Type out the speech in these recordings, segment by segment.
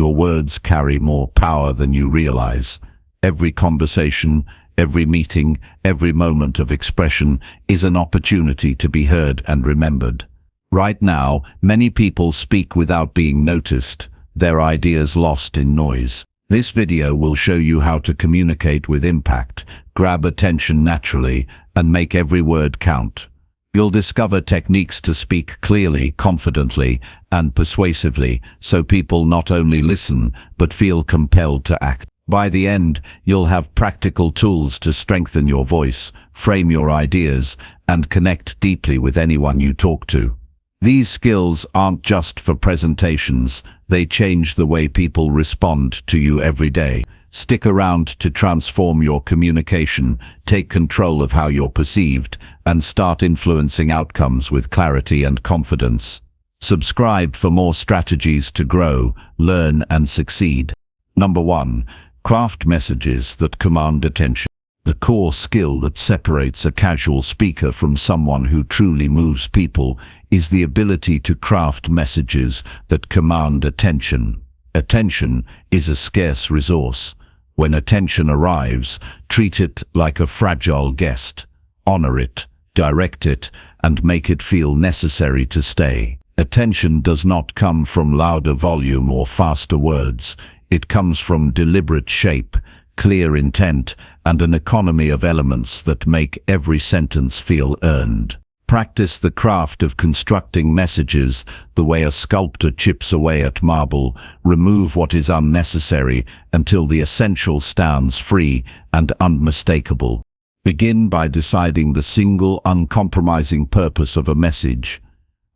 Your words carry more power than you realize. Every conversation, every meeting, every moment of expression is an opportunity to be heard and remembered. Right now, many people speak without being noticed, their ideas lost in noise. This video will show you how to communicate with impact, grab attention naturally, and make every word count. You'll discover techniques to speak clearly, confidently, and persuasively, so people not only listen, but feel compelled to act. By the end, you'll have practical tools to strengthen your voice, frame your ideas, and connect deeply with anyone you talk to. These skills aren't just for presentations, they change the way people respond to you every day. Stick around to transform your communication, take control of how you're perceived, and start influencing outcomes with clarity and confidence. Subscribe for more strategies to grow, learn, and succeed. Number 1. Craft messages that command attention. The core skill that separates a casual speaker from someone who truly moves people is the ability to craft messages that command attention. Attention is a scarce resource. When attention arrives, treat it like a fragile guest. Honor it, direct it, and make it feel necessary to stay. Attention does not come from louder volume or faster words. It comes from deliberate shape, clear intent, and an economy of elements that make every sentence feel earned. Practice the craft of constructing messages the way a sculptor chips away at marble. Remove what is unnecessary until the essential stands free and unmistakable. Begin by deciding the single, uncompromising purpose of a message.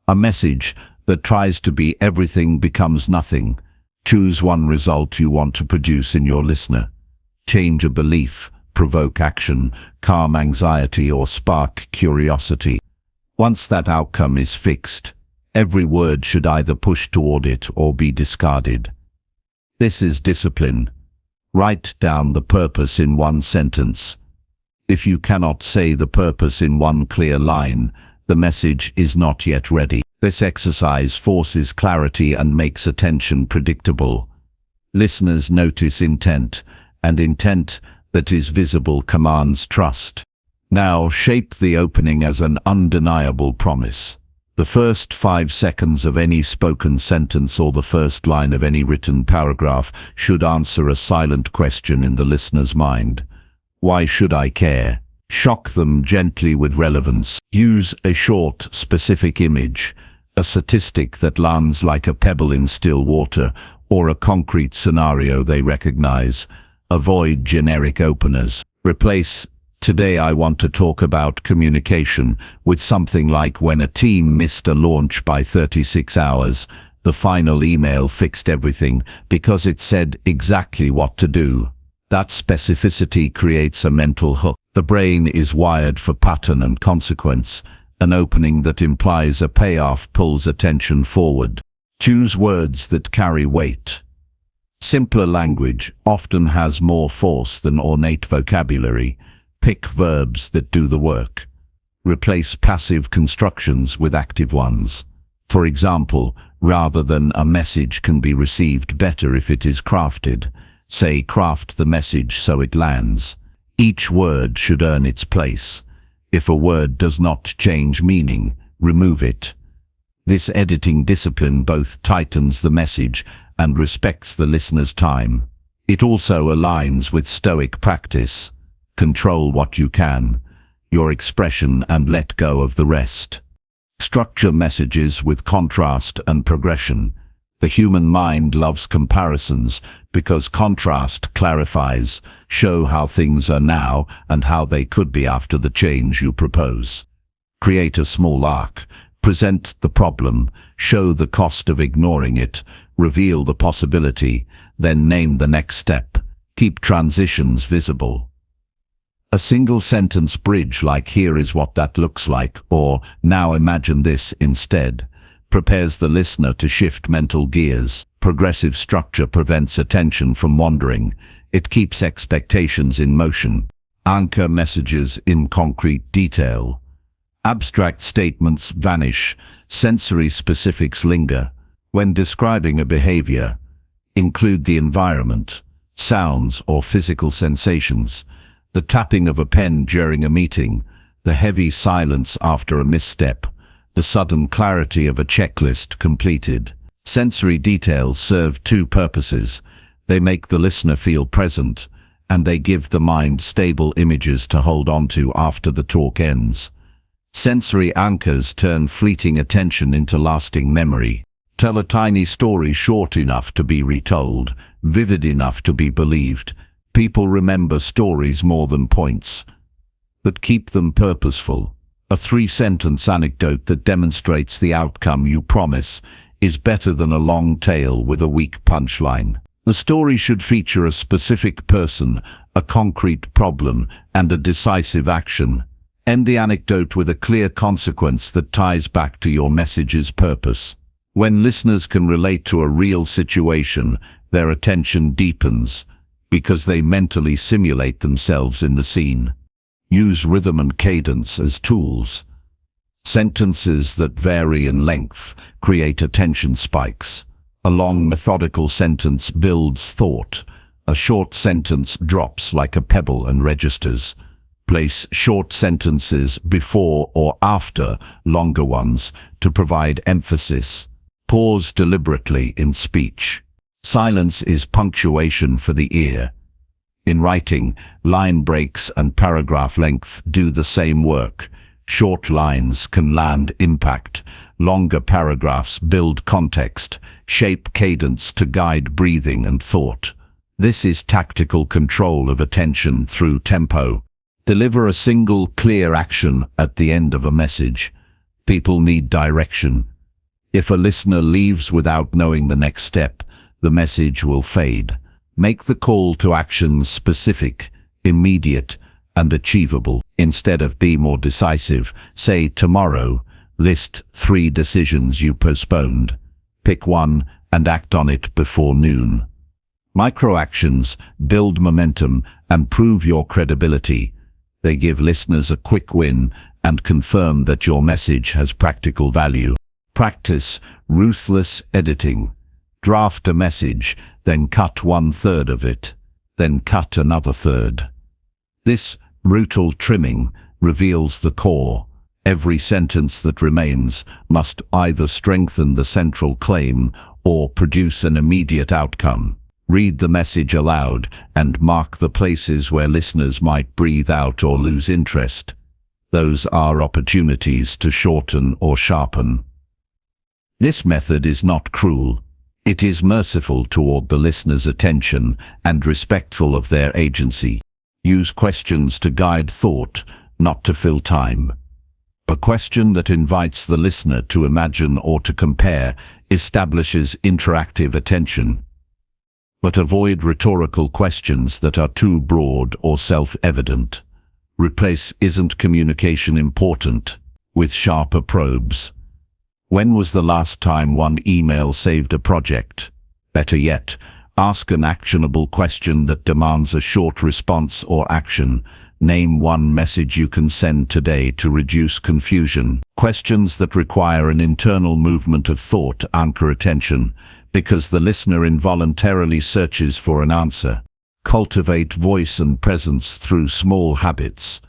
A message that tries to be everything becomes nothing. Choose one result you want to produce in your listener. Change a belief, provoke action, calm anxiety, or spark curiosity. Once that outcome is fixed, every word should either push toward it or be discarded. This is discipline. Write down the purpose in one sentence. If you cannot say the purpose in one clear line, the message is not yet ready. This exercise forces clarity and makes attention predictable. Listeners notice intent, and intent that is visible commands trust. Now shape the opening as an undeniable promise. The first 5 seconds of any spoken sentence or the first line of any written paragraph should answer a silent question in the listener's mind. Why should I care? Shock them gently with relevance. Use a short, specific image, a statistic that lands like a pebble in still water, or a concrete scenario they recognize. Avoid generic openers. Replace "Today I want to talk about communication" with something like "When a team missed a launch by 36 hours, the final email fixed everything because it said exactly what to do." That specificity creates a mental hook. The brain is wired for pattern and consequence. An opening that implies a payoff pulls attention forward. Choose words that carry weight. Simpler language often has more force than ornate vocabulary. Pick verbs that do the work. Replace passive constructions with active ones. For example, rather than "a message can be received better if it is crafted," say "craft the message so it lands." Each word should earn its place. If a word does not change meaning, remove it. This editing discipline both tightens the message and respects the listener's time. It also aligns with Stoic practice. Control what you can, your expression, and let go of the rest. Structure messages with contrast and progression. The human mind loves comparisons because contrast clarifies. Show how things are now and how they could be after the change you propose. Create a small arc. Present the problem, show the cost of ignoring it, reveal the possibility, then name the next step. Keep transitions visible. A single sentence bridge like "Here is what that looks like," or "Now imagine this instead," prepares the listener to shift mental gears. Progressive structure prevents attention from wandering. It keeps expectations in motion. Anchor messages in concrete detail. Abstract statements vanish, sensory specifics linger. When describing a behavior, include the environment, sounds or physical sensations, the tapping of a pen during a meeting, the heavy silence after a misstep, the sudden clarity of a checklist completed. Sensory details serve two purposes. They make the listener feel present, and they give the mind stable images to hold on to after the talk ends. Sensory anchors turn fleeting attention into lasting memory. Tell a tiny story short enough to be retold, vivid enough to be believed. People remember stories more than points, but keep them purposeful. A 3-sentence anecdote that demonstrates the outcome you promise is better than a long tale with a weak punchline. The story should feature a specific person, a concrete problem, and a decisive action. End the anecdote with a clear consequence that ties back to your message's purpose. When listeners can relate to a real situation, their attention deepens, because they mentally simulate themselves in the scene. Use rhythm and cadence as tools. Sentences that vary in length create attention spikes. A long, methodical sentence builds thought. A short sentence drops like a pebble and registers. Place short sentences before or after longer ones to provide emphasis. Pause deliberately in speech. Silence is punctuation for the ear. In writing, line breaks and paragraph length do the same work. Short lines can land impact. Longer paragraphs build context, shape cadence to guide breathing and thought. This is tactical control of attention through tempo. Deliver a single, clear action at the end of a message. People need direction. If a listener leaves without knowing the next step, the message will fade. Make the call to action specific, immediate, and achievable. Instead of be more decisive, say tomorrow, list 3 decisions you postponed. Pick one and act on it before noon. Micro-actions build momentum and prove your credibility. They give listeners a quick win and confirm that your message has practical value. Practice ruthless editing. Draft a message, then cut 1/3 of it, then cut another third. This brutal trimming reveals the core. Every sentence that remains must either strengthen the central claim or produce an immediate outcome. Read the message aloud and mark the places where listeners might breathe out or lose interest. Those are opportunities to shorten or sharpen. This method is not cruel. It is merciful toward the listener's attention and respectful of their agency. Use questions to guide thought, not to fill time. A question that invites the listener to imagine or to compare establishes interactive attention. But avoid rhetorical questions that are too broad or self-evident. Replace "isn't communication important" with sharper probes. When was the last time one email saved a project? Better yet, ask an actionable question that demands a short response or action. Name one message you can send today to reduce confusion. Questions that require an internal movement of thought anchor attention, because the listener involuntarily searches for an answer. Cultivate voice and presence through small habits.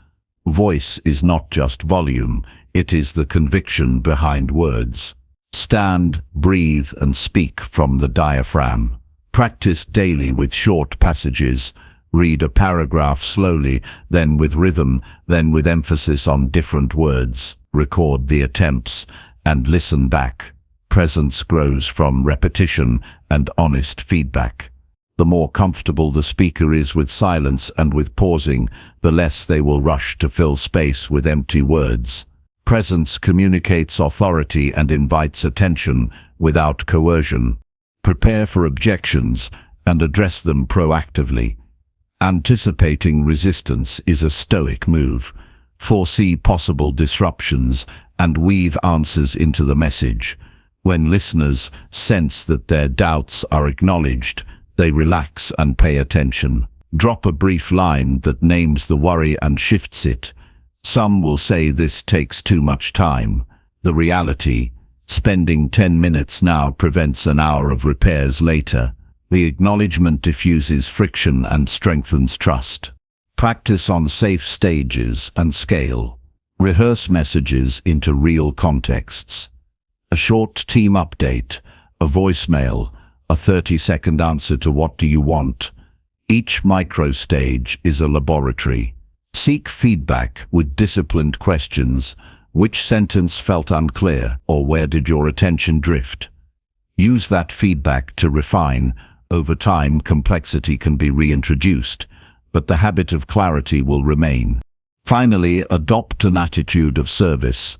Voice is not just volume, it is the conviction behind words. Stand, breathe, and speak from the diaphragm. Practice daily with short passages. Read a paragraph slowly, then with rhythm, then with emphasis on different words. Record the attempts and listen back. Presence grows from repetition and honest feedback. The more comfortable the speaker is with silence and with pausing, the less they will rush to fill space with empty words. Presence communicates authority and invites attention without coercion. Prepare for objections and address them proactively. Anticipating resistance is a stoic move. Foresee possible disruptions and weave answers into the message. When listeners sense that their doubts are acknowledged, they relax and pay attention. Drop a brief line that names the worry and shifts it. Some will say this takes too much time. The reality, spending 10 minutes now prevents an hour of repairs later. The acknowledgement diffuses friction and strengthens trust. Practice on safe stages and scale. Rehearse messages into real contexts. A short team update, a voicemail, a 30-second answer to "what do you want?" Each micro stage is a laboratory. Seek feedback with disciplined questions. Which sentence felt unclear, or where did your attention drift? Use that feedback to refine. Over time, complexity can be reintroduced, but the habit of clarity will remain. Finally, adopt an attitude of service.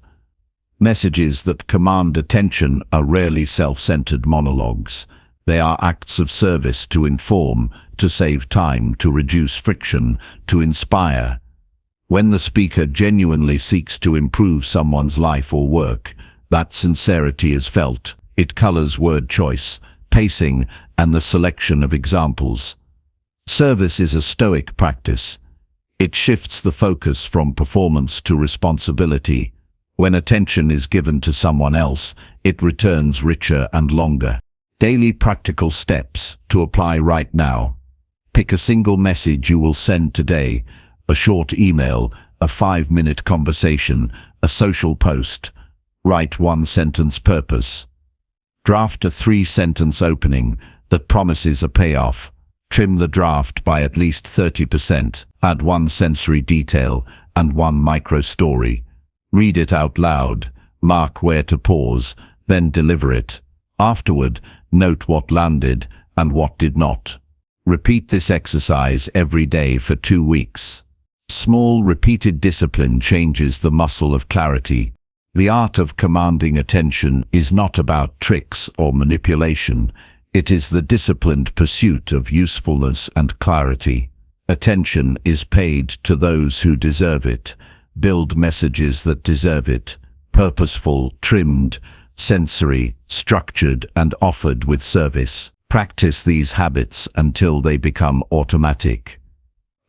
Messages that command attention are rarely self-centered monologues. They are acts of service to inform, to save time, to reduce friction, to inspire. When the speaker genuinely seeks to improve someone's life or work, that sincerity is felt. It colors word choice, pacing, and the selection of examples. Service is a stoic practice. It shifts the focus from performance to responsibility. When attention is given to someone else, it returns richer and longer. Daily practical steps to apply right now. Pick a single message you will send today, a short email, a 5-minute conversation, a social post. Write one sentence purpose. Draft a 3-sentence opening that promises a payoff. Trim the draft by at least 30%. Add one sensory detail and one micro story. Read it out loud. Mark where to pause, then deliver it. Afterward, note what landed and what did not. Repeat this exercise every day for 2 weeks. Small, repeated discipline changes the muscle of clarity. The art of commanding attention is not about tricks or manipulation. It is the disciplined pursuit of usefulness and clarity. Attention is paid to those who deserve it. Build messages that deserve it. Purposeful, trimmed, sensory, structured, and offered with service. Practice these habits until they become automatic.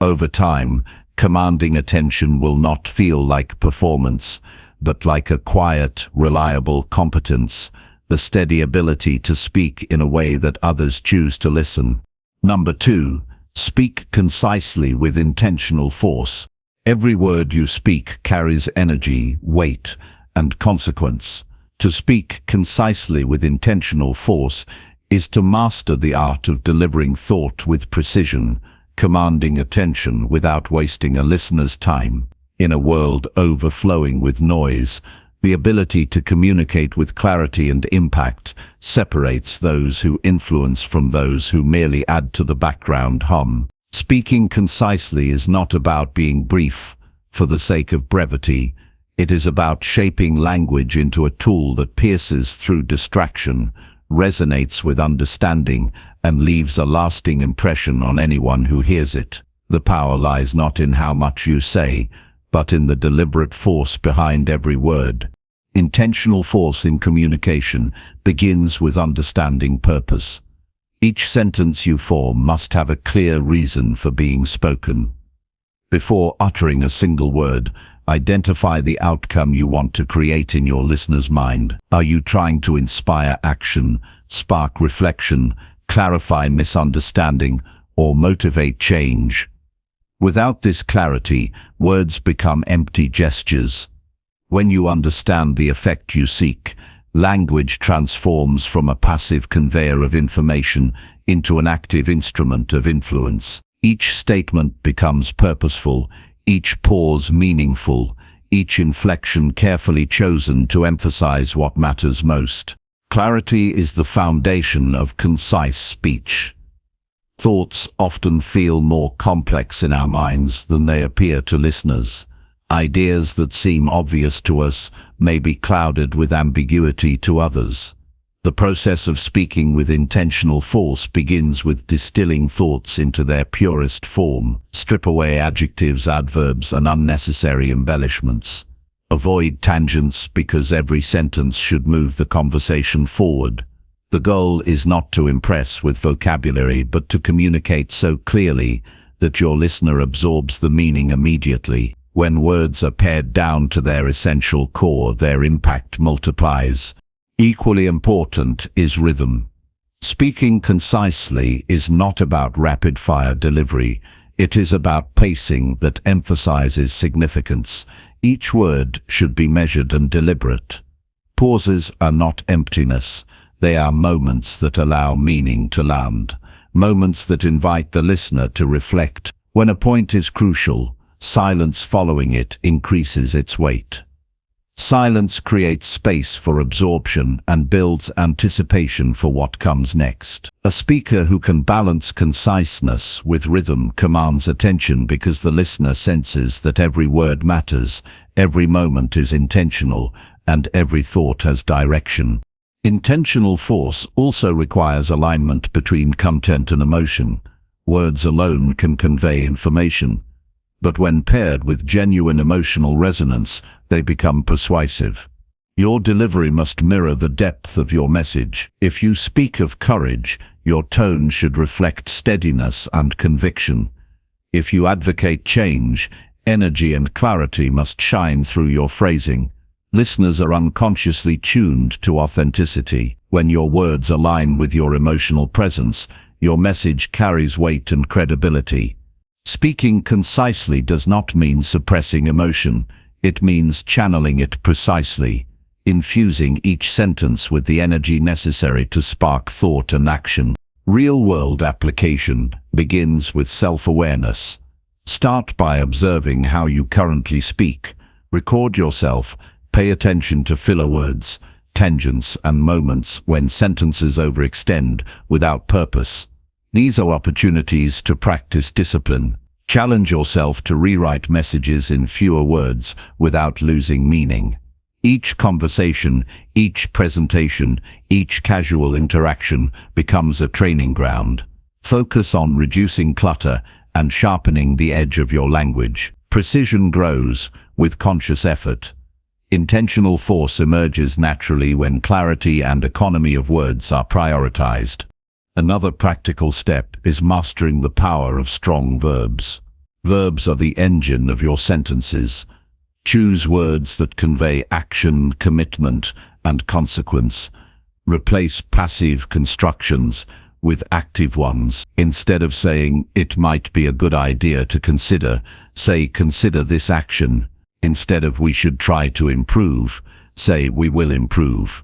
Over time, commanding attention will not feel like performance, but like a quiet, reliable competence, the steady ability to speak in a way that others choose to listen. Number 2, speak concisely with intentional force. Every word you speak carries energy, weight, and consequence. To speak concisely with intentional force is to master the art of delivering thought with precision, commanding attention without wasting a listener's time. In a world overflowing with noise, the ability to communicate with clarity and impact separates those who influence from those who merely add to the background hum. Speaking concisely is not about being brief for the sake of brevity. It is about shaping language into a tool that pierces through distraction, resonates with understanding, and leaves a lasting impression on anyone who hears it. The power lies not in how much you say, but in the deliberate force behind every word. Intentional force in communication begins with understanding purpose. Each sentence you form must have a clear reason for being spoken. Before uttering a single word, identify the outcome you want to create in your listener's mind. Are you trying to inspire action, spark reflection, clarify misunderstanding, or motivate change? Without this clarity, words become empty gestures. When you understand the effect you seek, language transforms from a passive conveyor of information into an active instrument of influence. Each statement becomes purposeful, each pause meaningful, each inflection carefully chosen to emphasize what matters most. Clarity is the foundation of concise speech. Thoughts often feel more complex in our minds than they appear to listeners. Ideas that seem obvious to us may be clouded with ambiguity to others. The process of speaking with intentional force begins with distilling thoughts into their purest form. Strip away adjectives, adverbs, and unnecessary embellishments. Avoid tangents because every sentence should move the conversation forward. The goal is not to impress with vocabulary, but to communicate so clearly that your listener absorbs the meaning immediately. When words are pared down to their essential core, their impact multiplies. Equally important is rhythm. Speaking concisely is not about rapid-fire delivery. It is about pacing that emphasizes significance. Each word should be measured and deliberate. Pauses are not emptiness. They are moments that allow meaning to land. Moments that invite the listener to reflect. When a point is crucial, silence following it increases its weight. Silence creates space for absorption and builds anticipation for what comes next. A speaker who can balance conciseness with rhythm commands attention because the listener senses that every word matters, every moment is intentional, and every thought has direction. Intentional force also requires alignment between content and emotion. Words alone can convey information, but when paired with genuine emotional resonance, they become persuasive. Your delivery must mirror the depth of your message. If you speak of courage, your tone should reflect steadiness and conviction. If you advocate change, energy and clarity must shine through your phrasing. Listeners are unconsciously tuned to authenticity. When your words align with your emotional presence, your message carries weight and credibility. Speaking concisely does not mean suppressing emotion. It means channeling it precisely, infusing each sentence with the energy necessary to spark thought and action. Real-world application begins with self-awareness. Start by observing how you currently speak. Record yourself. Pay attention to filler words, tangents, and moments when sentences overextend without purpose. These are opportunities to practice discipline. Challenge yourself to rewrite messages in fewer words without losing meaning. Each conversation, each presentation, each casual interaction becomes a training ground. Focus on reducing clutter and sharpening the edge of your language. Precision grows with conscious effort. Intentional force emerges naturally when clarity and economy of words are prioritized. Another practical step is mastering the power of strong verbs. Verbs are the engine of your sentences. Choose words that convey action, commitment, and consequence. Replace passive constructions with active ones. Instead of saying, "It might be a good idea to consider," say, "Consider this action." Instead of "We should try to improve," say, "We will improve."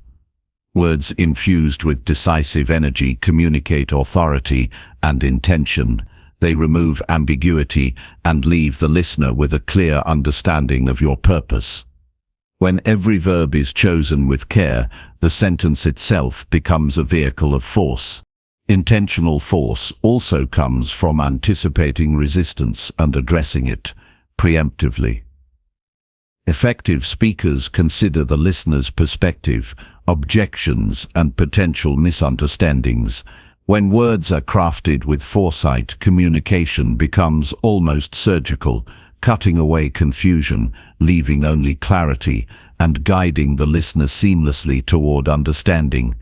Words infused with decisive energy communicate authority and intention. They remove ambiguity and leave the listener with a clear understanding of your purpose. When every verb is chosen with care, the sentence itself becomes a vehicle of force. Intentional force also comes from anticipating resistance and addressing it preemptively. Effective speakers consider the listener's perspective, objections, and potential misunderstandings. When words are crafted with foresight, communication becomes almost surgical, cutting away confusion, leaving only clarity, and guiding the listener seamlessly toward understanding.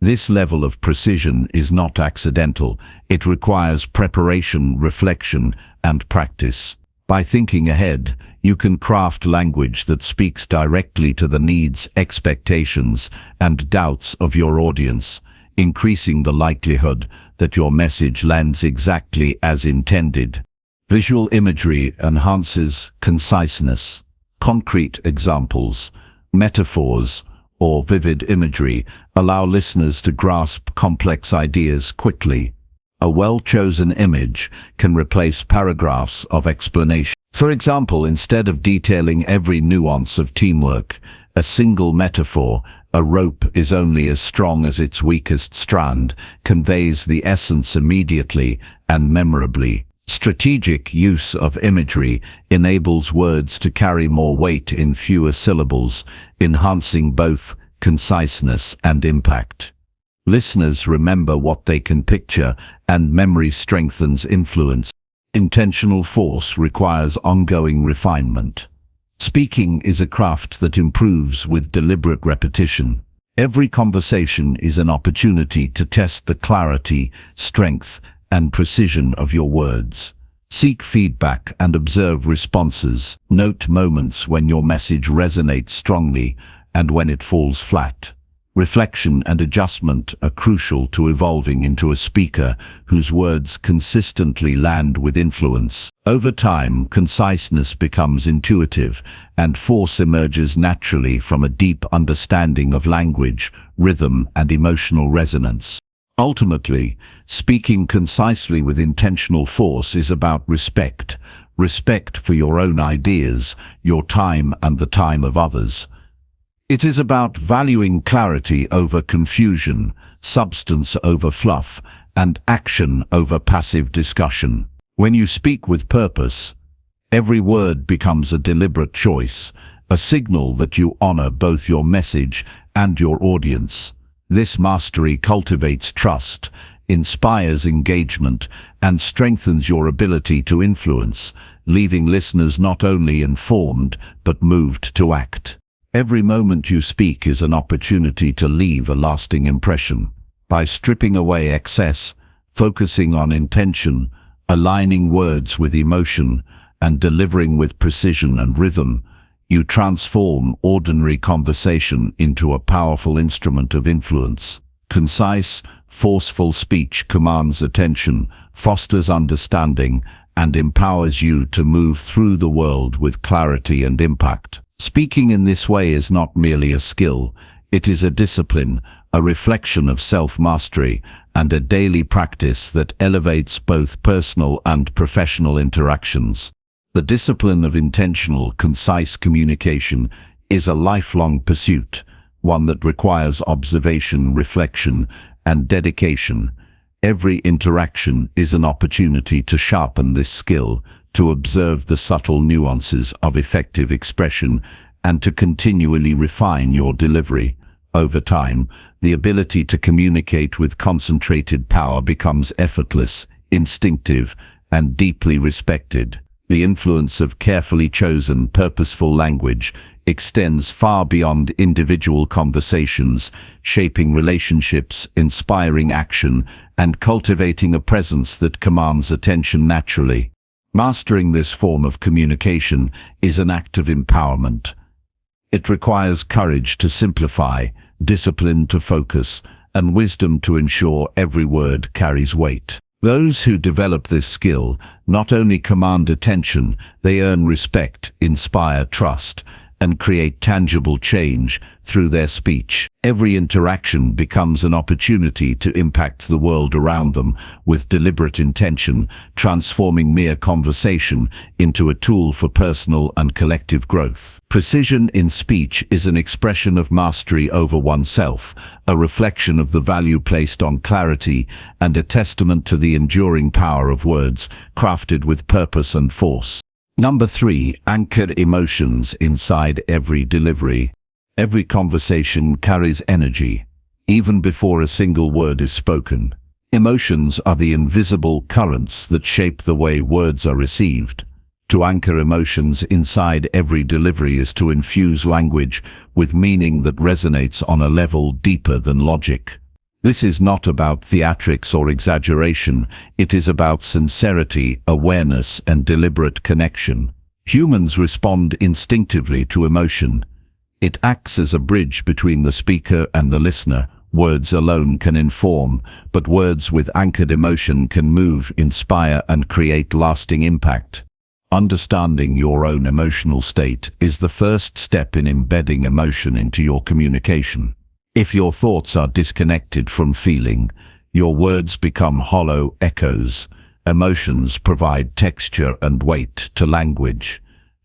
This level of precision is not accidental. It requires preparation, reflection, and practice. By thinking ahead, you can craft language that speaks directly to the needs, expectations, and doubts of your audience, increasing the likelihood that your message lands exactly as intended. Visual imagery enhances conciseness. Concrete examples, metaphors, or vivid imagery allow listeners to grasp complex ideas quickly. A well-chosen image can replace paragraphs of explanation. For example, instead of detailing every nuance of teamwork, a single metaphor, "A rope is only as strong as its weakest strand," conveys the essence immediately and memorably. Strategic use of imagery enables words to carry more weight in fewer syllables, enhancing both conciseness and impact. Listeners remember what they can picture, and memory strengthens influence. Intentional force requires ongoing refinement. Speaking is a craft that improves with deliberate repetition. Every conversation is an opportunity to test the clarity, strength, and precision of your words. Seek feedback and observe responses. Note moments when your message resonates strongly and when it falls flat. Reflection and adjustment are crucial to evolving into a speaker whose words consistently land with influence. Over time, conciseness becomes intuitive, and force emerges naturally from a deep understanding of language, rhythm, and emotional resonance. Ultimately, speaking concisely with intentional force is about respect. Respect for your own ideas, your time, and the time of others. It is about valuing clarity over confusion, substance over fluff, and action over passive discussion. When you speak with purpose, every word becomes a deliberate choice, a signal that you honor both your message and your audience. This mastery cultivates trust, inspires engagement, and strengthens your ability to influence, leaving listeners not only informed but moved to act. Every moment you speak is an opportunity to leave a lasting impression. By stripping away excess, focusing on intention, aligning words with emotion, and delivering with precision and rhythm, you transform ordinary conversation into a powerful instrument of influence. Concise, forceful speech commands attention, fosters understanding, and empowers you to move through the world with clarity and impact. Speaking in this way is not merely a skill, it is a discipline, a reflection of self-mastery, and a daily practice that elevates both personal and professional interactions. The discipline of intentional, concise communication is a lifelong pursuit, one that requires observation, reflection, and dedication. Every interaction is an opportunity to sharpen this skill, to observe the subtle nuances of effective expression, and to continually refine your delivery. Over time, the ability to communicate with concentrated power becomes effortless, instinctive, and deeply respected. The influence of carefully chosen, purposeful language extends far beyond individual conversations, shaping relationships, inspiring action, and cultivating a presence that commands attention naturally. Mastering this form of communication is an act of empowerment. It requires courage to simplify, discipline to focus, and wisdom to ensure every word carries weight. Those who develop this skill not only command attention, they earn respect, inspire trust, and create tangible change through their speech. Every interaction becomes an opportunity to impact the world around them with deliberate intention, transforming mere conversation into a tool for personal and collective growth. Precision in speech is an expression of mastery over oneself, a reflection of the value placed on clarity, and a testament to the enduring power of words crafted with purpose and force. Number 3, anchor emotions inside every delivery. Every conversation carries energy, even before a single word is spoken. Emotions are the invisible currents that shape the way words are received. To anchor emotions inside every delivery is to infuse language with meaning that resonates on a level deeper than logic. This is not about theatrics or exaggeration, it is about sincerity, awareness, and deliberate connection. Humans respond instinctively to emotion. It acts as a bridge between the speaker and the listener. Words alone can inform, but words with anchored emotion can move, inspire, and create lasting impact. Understanding your own emotional state is the first step in embedding emotion into your communication. If your thoughts are disconnected from feeling, your words become hollow echoes. Emotions provide texture and weight to language,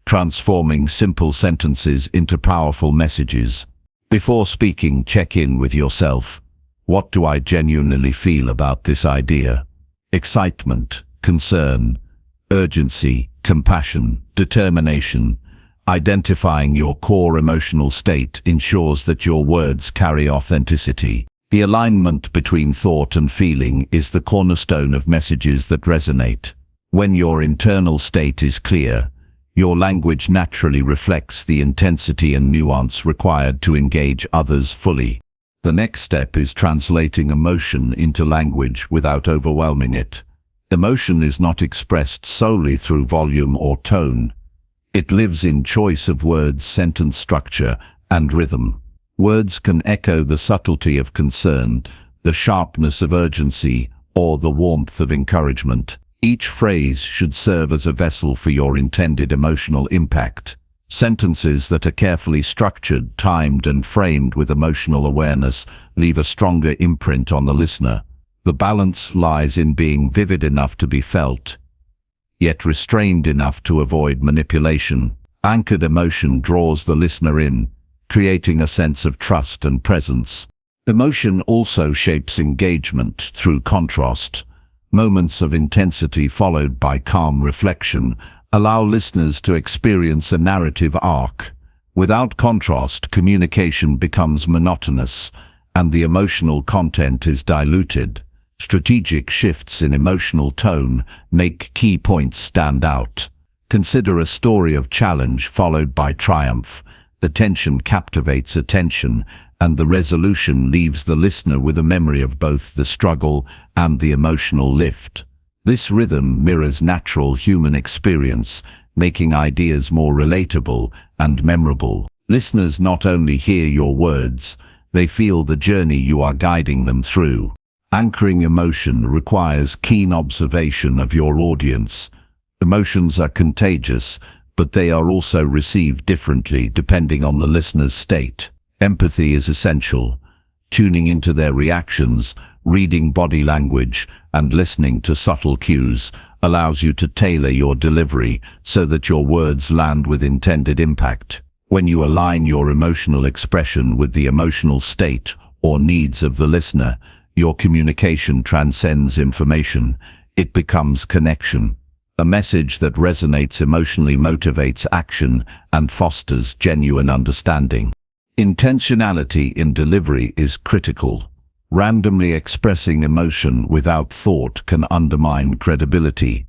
transforming simple sentences into powerful messages. Before speaking, check in with yourself. What do I genuinely feel about this idea? Excitement, concern, urgency, compassion, determination. Identifying your core emotional state ensures that your words carry authenticity. The alignment between thought and feeling is the cornerstone of messages that resonate. When your internal state is clear, your language naturally reflects the intensity and nuance required to engage others fully. The next step is translating emotion into language without overwhelming it. Emotion is not expressed solely through volume or tone. It lives in choice of words, sentence structure, and rhythm. Words can echo the subtlety of concern, the sharpness of urgency, or the warmth of encouragement. Each phrase should serve as a vessel for your intended emotional impact. Sentences that are carefully structured, timed, and framed with emotional awareness leave a stronger imprint on the listener. The balance lies in being vivid enough to be felt, yet restrained enough to avoid manipulation. Anchored emotion draws the listener in, creating a sense of trust and presence. Emotion also shapes engagement through contrast. Moments of intensity followed by calm reflection allow listeners to experience a narrative arc. Without contrast, communication becomes monotonous, and the emotional content is diluted. Strategic shifts in emotional tone make key points stand out. Consider a story of challenge followed by triumph. The tension captivates attention, and the resolution leaves the listener with a memory of both the struggle and the emotional lift. This rhythm mirrors natural human experience, making ideas more relatable and memorable. Listeners not only hear your words, they feel the journey you are guiding them through. Anchoring emotion requires keen observation of your audience. Emotions are contagious, but they are also received differently depending on the listener's state. Empathy is essential. Tuning into their reactions, reading body language, and listening to subtle cues allows you to tailor your delivery so that your words land with intended impact. When you align your emotional expression with the emotional state or needs of the listener, your communication transcends information. It becomes connection. A message that resonates emotionally motivates action and fosters genuine understanding. Intentionality in delivery is critical. Randomly expressing emotion without thought can undermine credibility.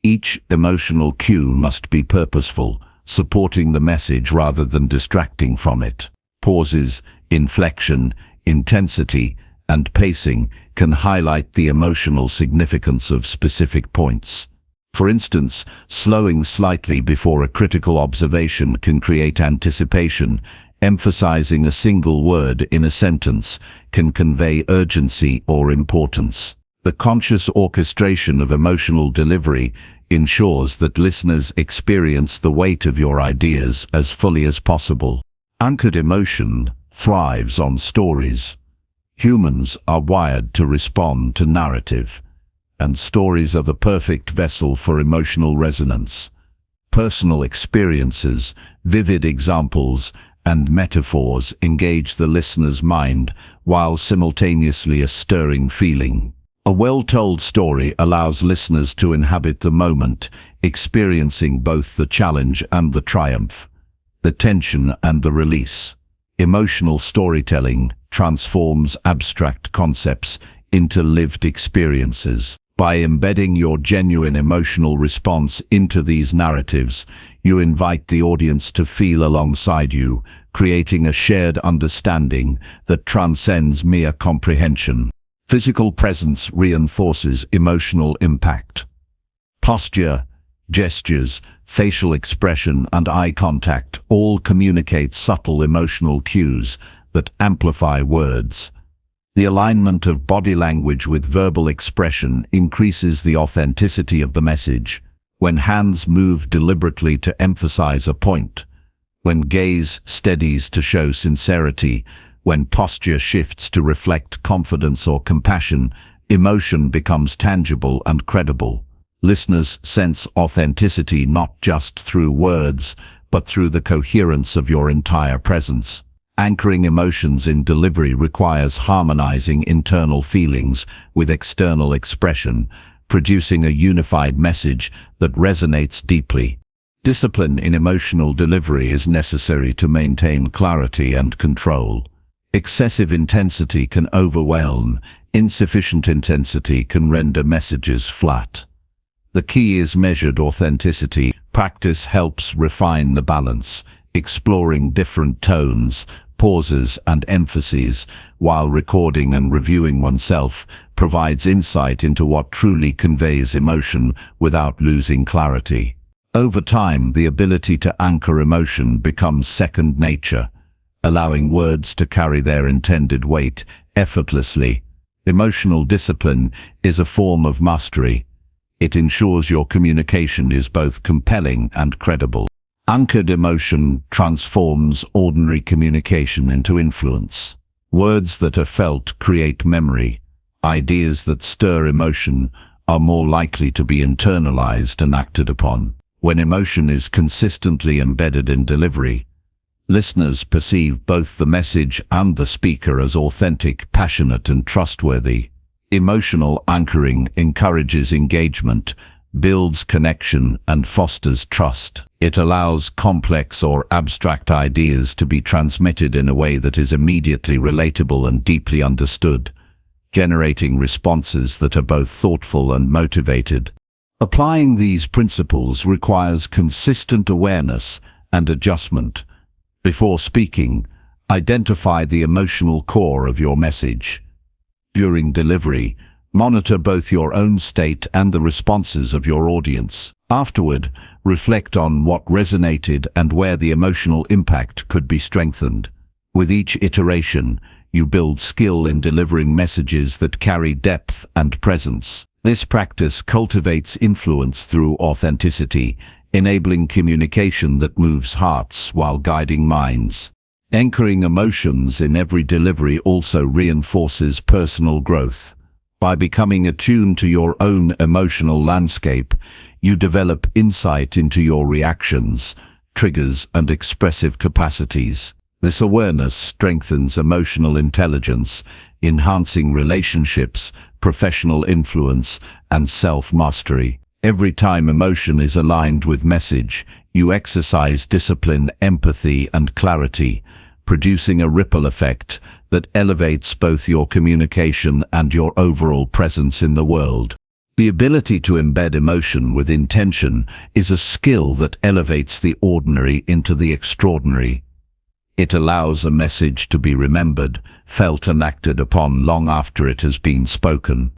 Each emotional cue must be purposeful, supporting the message rather than distracting from it. Pauses, inflection, intensity, and pacing can highlight the emotional significance of specific points. For instance, slowing slightly before a critical observation can create anticipation. Emphasizing a single word in a sentence can convey urgency or importance. The conscious orchestration of emotional delivery ensures that listeners experience the weight of your ideas as fully as possible. Anchored emotion thrives on stories. Humans are wired to respond to narrative, and stories are the perfect vessel for emotional resonance. Personal experiences, vivid examples, and metaphors engage the listener's mind while simultaneously a stirring feeling. A well-told story allows listeners to inhabit the moment, experiencing both the challenge and the triumph, the tension and the release. Emotional storytelling transforms abstract concepts into lived experiences. By embedding your genuine emotional response into these narratives, you invite the audience to feel alongside you, creating a shared understanding that transcends mere comprehension. Physical presence reinforces emotional impact. Posture, gestures, facial expression, and eye contact all communicate subtle emotional cues that amplify words. The alignment of body language with verbal expression increases the authenticity of the message. When hands move deliberately to emphasize a point, when gaze steadies to show sincerity, when posture shifts to reflect confidence or compassion, emotion becomes tangible and credible. Listeners sense authenticity not just through words, but through the coherence of your entire presence. Anchoring emotions in delivery requires harmonizing internal feelings with external expression, producing a unified message that resonates deeply. Discipline in emotional delivery is necessary to maintain clarity and control. Excessive intensity can overwhelm. Insufficient intensity can render messages flat. The key is measured authenticity. Practice helps refine the balance, exploring different tones, pauses, and emphases, while recording and reviewing oneself provides insight into what truly conveys emotion without losing clarity. Over time, the ability to anchor emotion becomes second nature. allowing words to carry their intended weight effortlessly. Emotional discipline is a form of mastery. It ensures your communication is both compelling and credible. Anchored emotion transforms ordinary communication into influence. Words that are felt create memory. Ideas that stir emotion are more likely to be internalized and acted upon. When emotion is consistently embedded in delivery, listeners perceive both the message and the speaker as authentic, passionate, and trustworthy. Emotional anchoring encourages engagement, builds connection, and fosters trust. It allows complex or abstract ideas to be transmitted in a way that is immediately relatable and deeply understood, generating responses that are both thoughtful and motivated. Applying these principles requires consistent awareness and adjustment. Before speaking, identify the emotional core of your message. During delivery, monitor both your own state and the responses of your audience. Afterward, reflect on what resonated and where the emotional impact could be strengthened. With each iteration, you build skill in delivering messages that carry depth and presence. This practice cultivates influence through authenticity, enabling communication that moves hearts while guiding minds. Anchoring emotions in every delivery also reinforces personal growth. By becoming attuned to your own emotional landscape, you develop insight into your reactions, triggers, and expressive capacities. This awareness strengthens emotional intelligence, enhancing relationships, professional influence, and self-mastery. Every time emotion is aligned with message, you exercise discipline, empathy, and clarity, producing a ripple effect that elevates both your communication and your overall presence in the world. The ability to embed emotion with intention is a skill that elevates the ordinary into the extraordinary. It allows a message to be remembered, felt, and acted upon long after it has been spoken.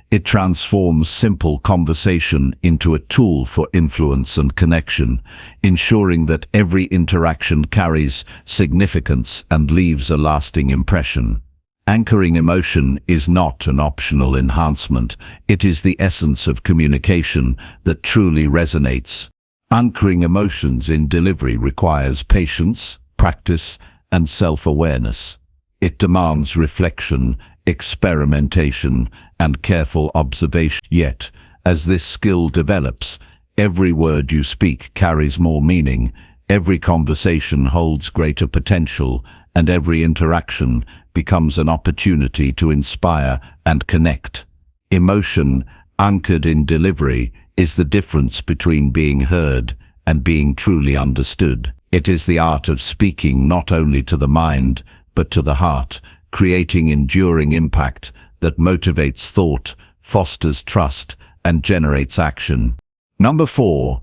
It transforms simple conversation into a tool for influence and connection, ensuring that every interaction carries significance and leaves a lasting impression. Anchoring emotion is not an optional enhancement. It is the essence of communication that truly resonates. Anchoring emotions in delivery requires patience, practice, and self-awareness. It demands reflection, experimentation, and careful observation. Yet, as this skill develops, every word you speak carries more meaning, every conversation holds greater potential, and every interaction becomes an opportunity to inspire and connect. Emotion, anchored in delivery, is the difference between being heard and being truly understood. It is the art of speaking not only to the mind, but to the heart, creating enduring impact that motivates thought, fosters trust, and generates action. Number 4.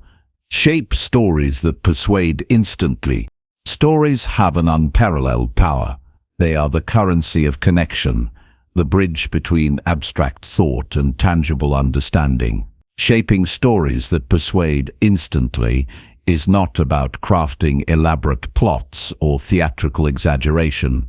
Shape stories that persuade instantly. Stories have an unparalleled power. They are the currency of connection, the bridge between abstract thought and tangible understanding. Shaping stories that persuade instantly is not about crafting elaborate plots or theatrical exaggeration.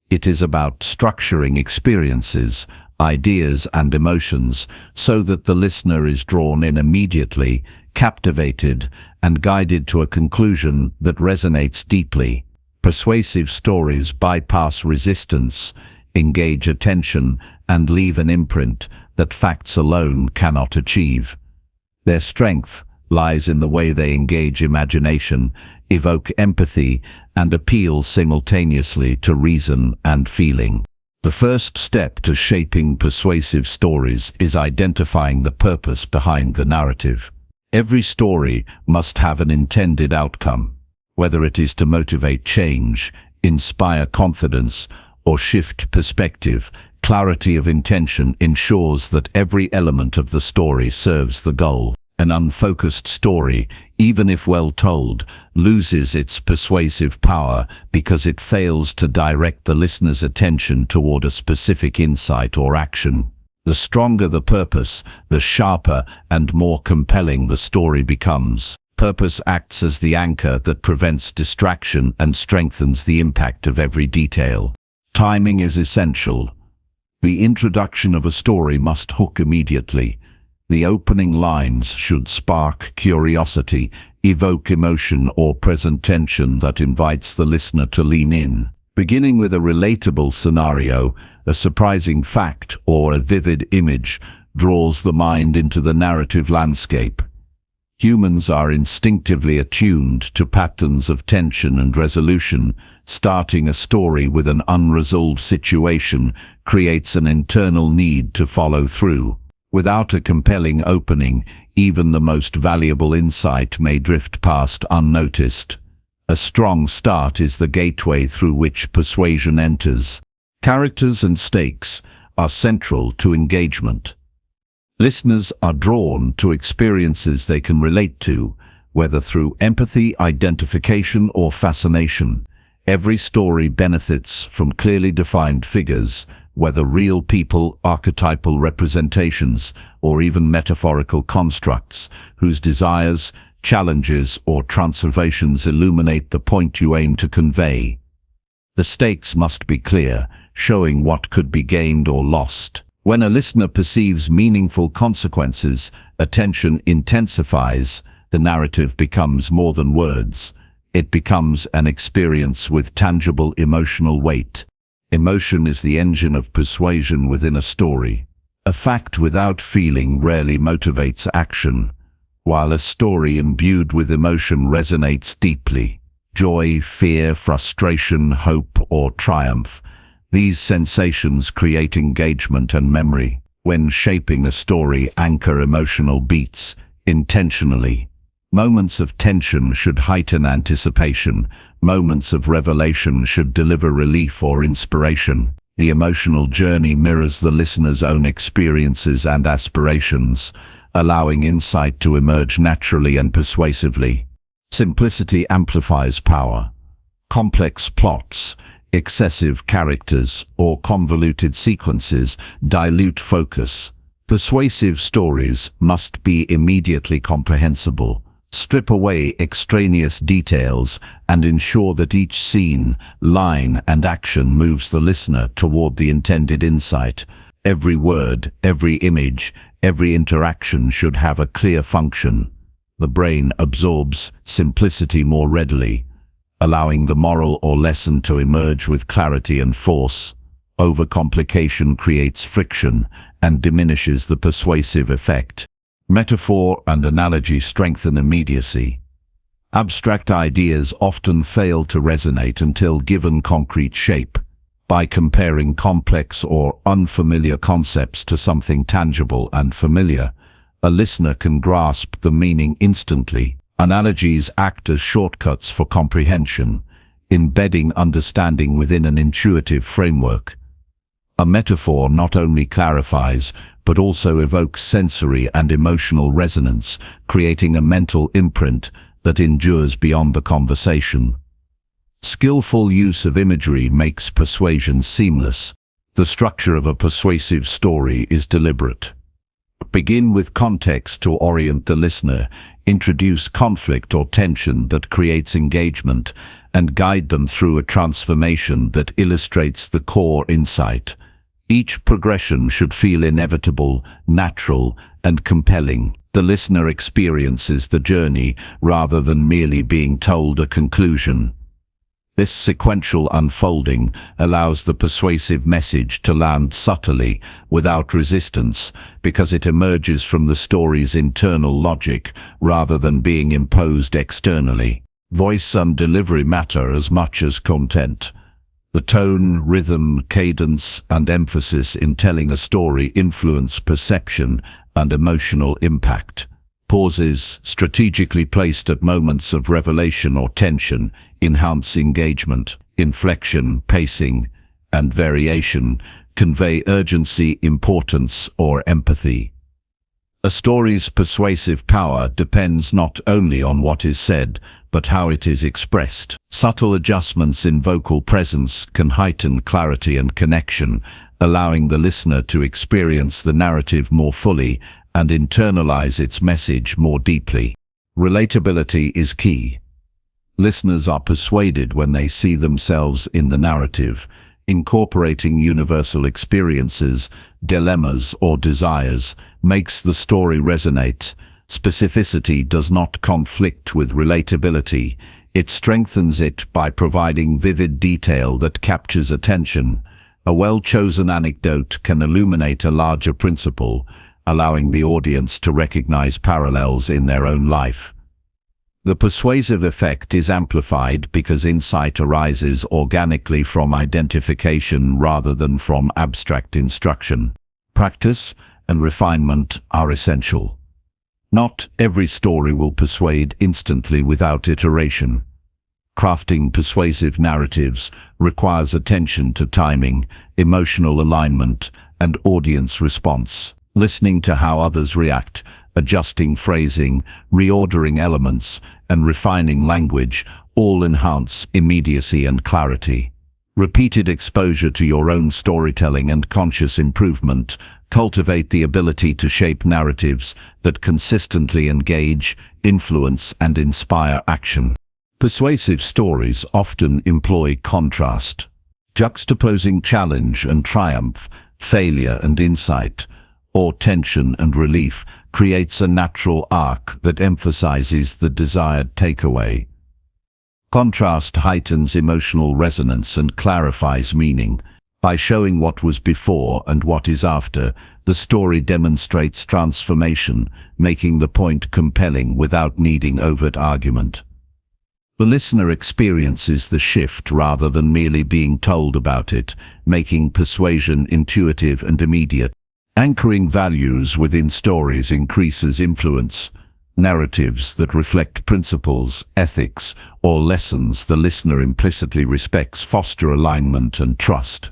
It is about structuring experiences, ideas, and emotions so that the listener is drawn in immediately, captivated, and guided to a conclusion that resonates deeply. Persuasive stories bypass resistance, engage attention, and leave an imprint that facts alone cannot achieve. Their strength lies in the way they engage imagination, evoke empathy, and appeal simultaneously to reason and feeling. The first step to shaping persuasive stories is identifying the purpose behind the narrative. Every story must have an intended outcome, whether it is to motivate change, inspire confidence, or shift perspective. Clarity of intention ensures that every element of the story serves the goal. An unfocused story, even if well told, loses its persuasive power because it fails to direct the listener's attention toward a specific insight or action. The stronger the purpose, the sharper and more compelling the story becomes. Purpose acts as the anchor that prevents distraction and strengthens the impact of every detail. Timing is essential. The introduction of a story must hook immediately. The opening lines should spark curiosity, evoke emotion, or present tension that invites the listener to lean in. Beginning with a relatable scenario, a surprising fact, or a vivid image draws the mind into the narrative landscape. Humans are instinctively attuned to patterns of tension and resolution. Starting a story with an unresolved situation creates an internal need to follow through. Without a compelling opening, even the most valuable insight may drift past unnoticed. A strong start is the gateway through which persuasion enters. Characters and stakes are central to engagement. Listeners are drawn to experiences they can relate to, whether through empathy, identification, or fascination. Every story benefits from clearly defined figures, whether real people, archetypal representations, or even metaphorical constructs, whose desires, challenges, or transformations illuminate the point you aim to convey. The stakes must be clear, showing what could be gained or lost. When a listener perceives meaningful consequences, attention intensifies. The narrative becomes more than words. It becomes an experience with tangible emotional weight. Emotion is the engine of persuasion within a story. A fact without feeling rarely motivates action, while a story imbued with emotion resonates deeply. Joy, fear, frustration, hope, or triumph. These sensations create engagement and memory. When shaping a story, anchor emotional beats intentionally. Moments of tension should heighten anticipation. Moments of revelation should deliver relief or inspiration. The emotional journey mirrors the listener's own experiences and aspirations, allowing insight to emerge naturally and persuasively. Simplicity amplifies power. Complex plots, excessive characters, or convoluted sequences dilute focus. Persuasive stories must be immediately comprehensible. Strip away extraneous details and ensure that each scene, line, and action moves the listener toward the intended insight. Every word, every image, every interaction should have a clear function. The brain absorbs simplicity more readily, allowing the moral or lesson to emerge with clarity and force. Overcomplication creates friction and diminishes the persuasive effect. Metaphor and analogy strengthen immediacy. Abstract ideas often fail to resonate until given concrete shape. By comparing complex or unfamiliar concepts to something tangible and familiar, a listener can grasp the meaning instantly. Analogies act as shortcuts for comprehension, embedding understanding within an intuitive framework. A metaphor not only clarifies, but also evokes sensory and emotional resonance, creating a mental imprint that endures beyond the conversation. Skillful use of imagery makes persuasion seamless. The structure of a persuasive story is deliberate. Begin with context to orient the listener, introduce conflict or tension that creates engagement, and guide them through a transformation that illustrates the core insight. Each progression should feel inevitable, natural, and compelling. The listener experiences the journey rather than merely being told a conclusion. This sequential unfolding allows the persuasive message to land subtly, without resistance, because it emerges from the story's internal logic rather than being imposed externally. Voice and delivery matter as much as content. The tone, rhythm, cadence, and emphasis in telling a story influence perception and emotional impact. Pauses, strategically placed at moments of revelation or tension, enhance engagement. Inflection, pacing, and variation convey urgency, importance, or empathy. A story's persuasive power depends not only on what is said, but how it is expressed. Subtle adjustments in vocal presence can heighten clarity and connection, allowing the listener to experience the narrative more fully and internalize its message more deeply. Relatability is key. Listeners are persuaded when they see themselves in the narrative, incorporating universal experiences, dilemmas, or desires makes the story resonate. Specificity does not conflict with relatability. It strengthens it by providing vivid detail that captures attention. A well-chosen anecdote can illuminate a larger principle, allowing the audience to recognize parallels in their own life. The persuasive effect is amplified because insight arises organically from identification rather than from abstract instruction. Practice and refinement are essential. Not every story will persuade instantly without iteration. Crafting persuasive narratives requires attention to timing, emotional alignment, and audience response. Listening to how others react, adjusting phrasing, reordering elements, and refining language all enhance immediacy and clarity. Repeated exposure to your own storytelling and conscious improvement cultivate the ability to shape narratives that consistently engage, influence, and inspire action. Persuasive stories often employ contrast, juxtaposing challenge and triumph, failure and insight, or tension and relief creates a natural arc that emphasizes the desired takeaway. Contrast heightens emotional resonance and clarifies meaning. By showing what was before and what is after, the story demonstrates transformation, making the point compelling without needing overt argument. The listener experiences the shift rather than merely being told about it, making persuasion intuitive and immediate. Anchoring values within stories increases influence. Narratives that reflect principles, ethics, or lessons the listener implicitly respects foster alignment and trust.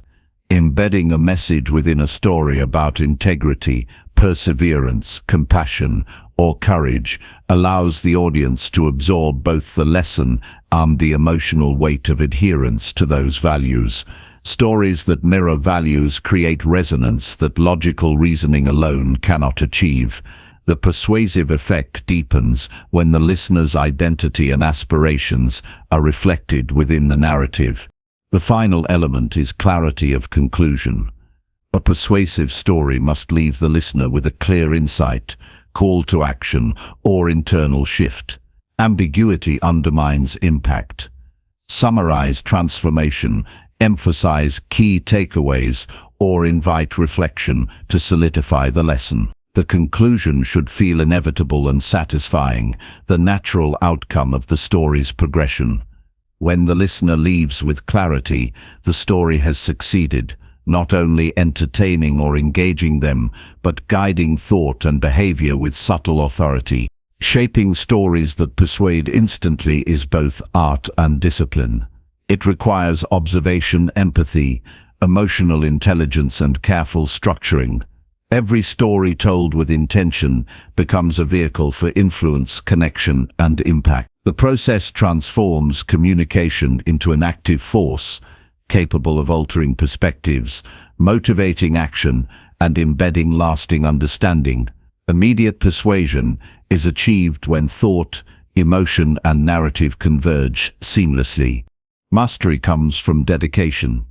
Embedding a message within a story about integrity, perseverance, compassion, or courage allows the audience to absorb both the lesson and the emotional weight of adherence to those values. Stories that mirror values create resonance that logical reasoning alone cannot achieve. The persuasive effect deepens when the listener's identity and aspirations are reflected within the narrative. The final element is clarity of conclusion. A persuasive story must leave the listener with a clear insight, call to action, or internal shift. Ambiguity undermines impact. Summarize transformation, emphasize key takeaways, or invite reflection to solidify the lesson. The conclusion should feel inevitable and satisfying, the natural outcome of the story's progression. When the listener leaves with clarity, the story has succeeded, not only entertaining or engaging them, but guiding thought and behavior with subtle authority. Shaping stories that persuade instantly is both art and discipline. It requires observation, empathy, emotional intelligence, and careful structuring. Every story told with intention becomes a vehicle for influence, connection, and impact. The process transforms communication into an active force, capable of altering perspectives, motivating action, and embedding lasting understanding. Immediate persuasion is achieved when thought, emotion, and narrative converge seamlessly. Mastery comes from dedication.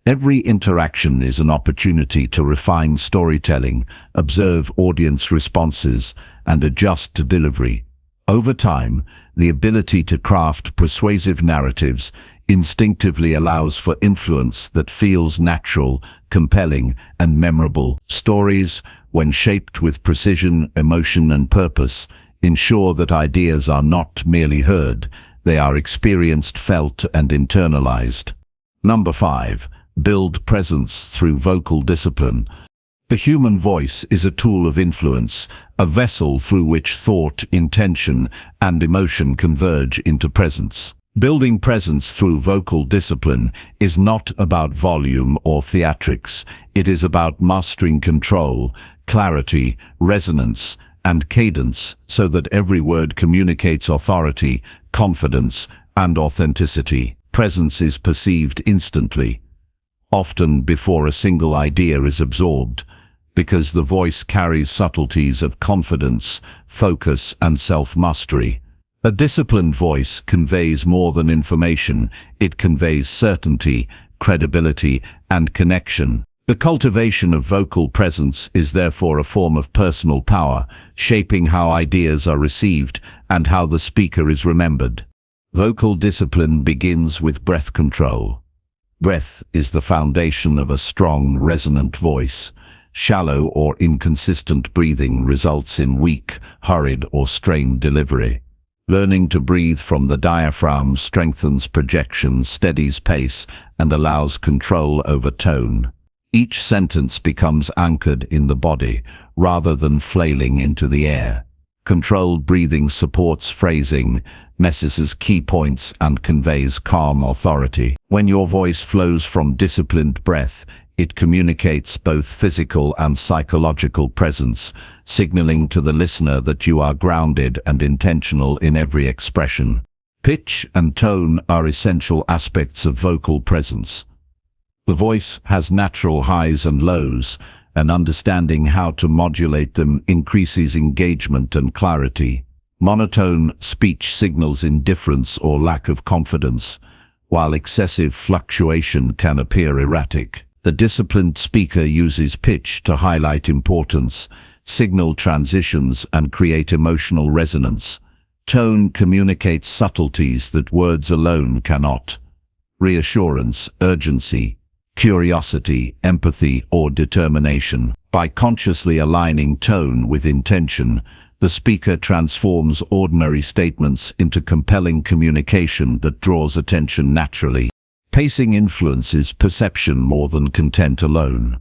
Every interaction is an opportunity to refine storytelling, observe audience responses, and adjust to delivery. Over time, the ability to craft persuasive narratives instinctively allows for influence that feels natural, compelling, and memorable. Stories, when shaped with precision, emotion, and purpose, ensure that ideas are not merely heard, they are experienced, felt, and internalized. Number 5. Build presence through vocal discipline. The human voice is a tool of influence, a vessel through which thought, intention, and emotion converge into presence. Building presence through vocal discipline is not about volume or theatrics. It is about mastering control, clarity, resonance, and cadence so that every word communicates authority, confidence, and authenticity. Presence is perceived instantly, often before a single idea is absorbed. because the voice carries subtleties of confidence, focus, and self-mastery. A disciplined voice conveys more than information. It conveys certainty, credibility, and connection. The cultivation of vocal presence is therefore a form of personal power, shaping how ideas are received and how the speaker is remembered. Vocal discipline begins with breath control. Breath is the foundation of a strong, resonant voice. Shallow or inconsistent breathing results in weak, hurried, or strained delivery. Learning to breathe from the diaphragm strengthens projection, steadies pace, and allows control over tone. Each sentence becomes anchored in the body, rather than flailing into the air. Controlled breathing supports phrasing, messes key points, and conveys calm authority. When your voice flows from disciplined breath, it communicates both physical and psychological presence, signaling to the listener that you are grounded and intentional in every expression. Pitch and tone are essential aspects of vocal presence. The voice has natural highs and lows, and understanding how to modulate them increases engagement and clarity. Monotone speech signals indifference or lack of confidence, while excessive fluctuation can appear erratic. The disciplined speaker uses pitch to highlight importance, signal transitions, and create emotional resonance. Tone communicates subtleties that words alone cannot. Reassurance, urgency, curiosity, empathy, or determination. By consciously aligning tone with intention, the speaker transforms ordinary statements into compelling communication that draws attention naturally. Pacing influences perception more than content alone.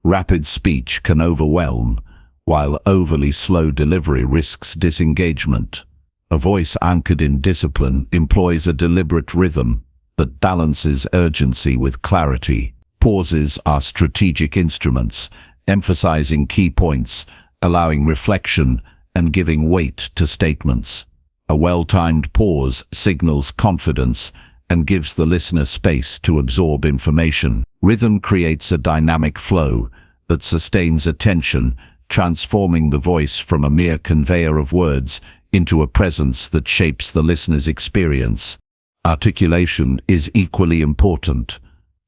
Rapid speech can overwhelm, while overly slow delivery risks disengagement. A voice anchored in discipline employs a deliberate rhythm that balances urgency with clarity. Pauses are strategic instruments, emphasizing key points, allowing reflection, and giving weight to statements. A well-timed pause signals confidence and gives the listener space to absorb information. Rhythm creates a dynamic flow that sustains attention, transforming the voice from a mere conveyor of words into a presence that shapes the listener's experience. Articulation is equally important.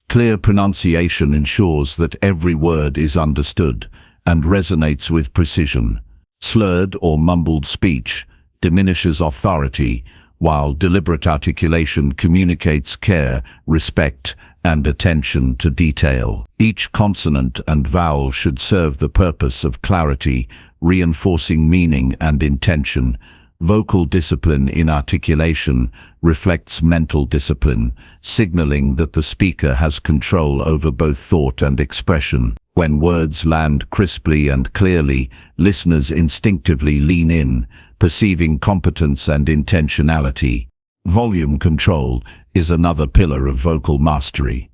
Clear pronunciation ensures that every word is understood and resonates with precision. Slurred or mumbled speech diminishes authority, while deliberate articulation communicates care, respect, and attention to detail. Each consonant and vowel should serve the purpose of clarity, reinforcing meaning and intention. Vocal discipline in articulation reflects mental discipline, signaling that the speaker has control over both thought and expression. When words land crisply and clearly, listeners instinctively lean in, perceiving competence and intentionality. Volume control is another pillar of vocal mastery.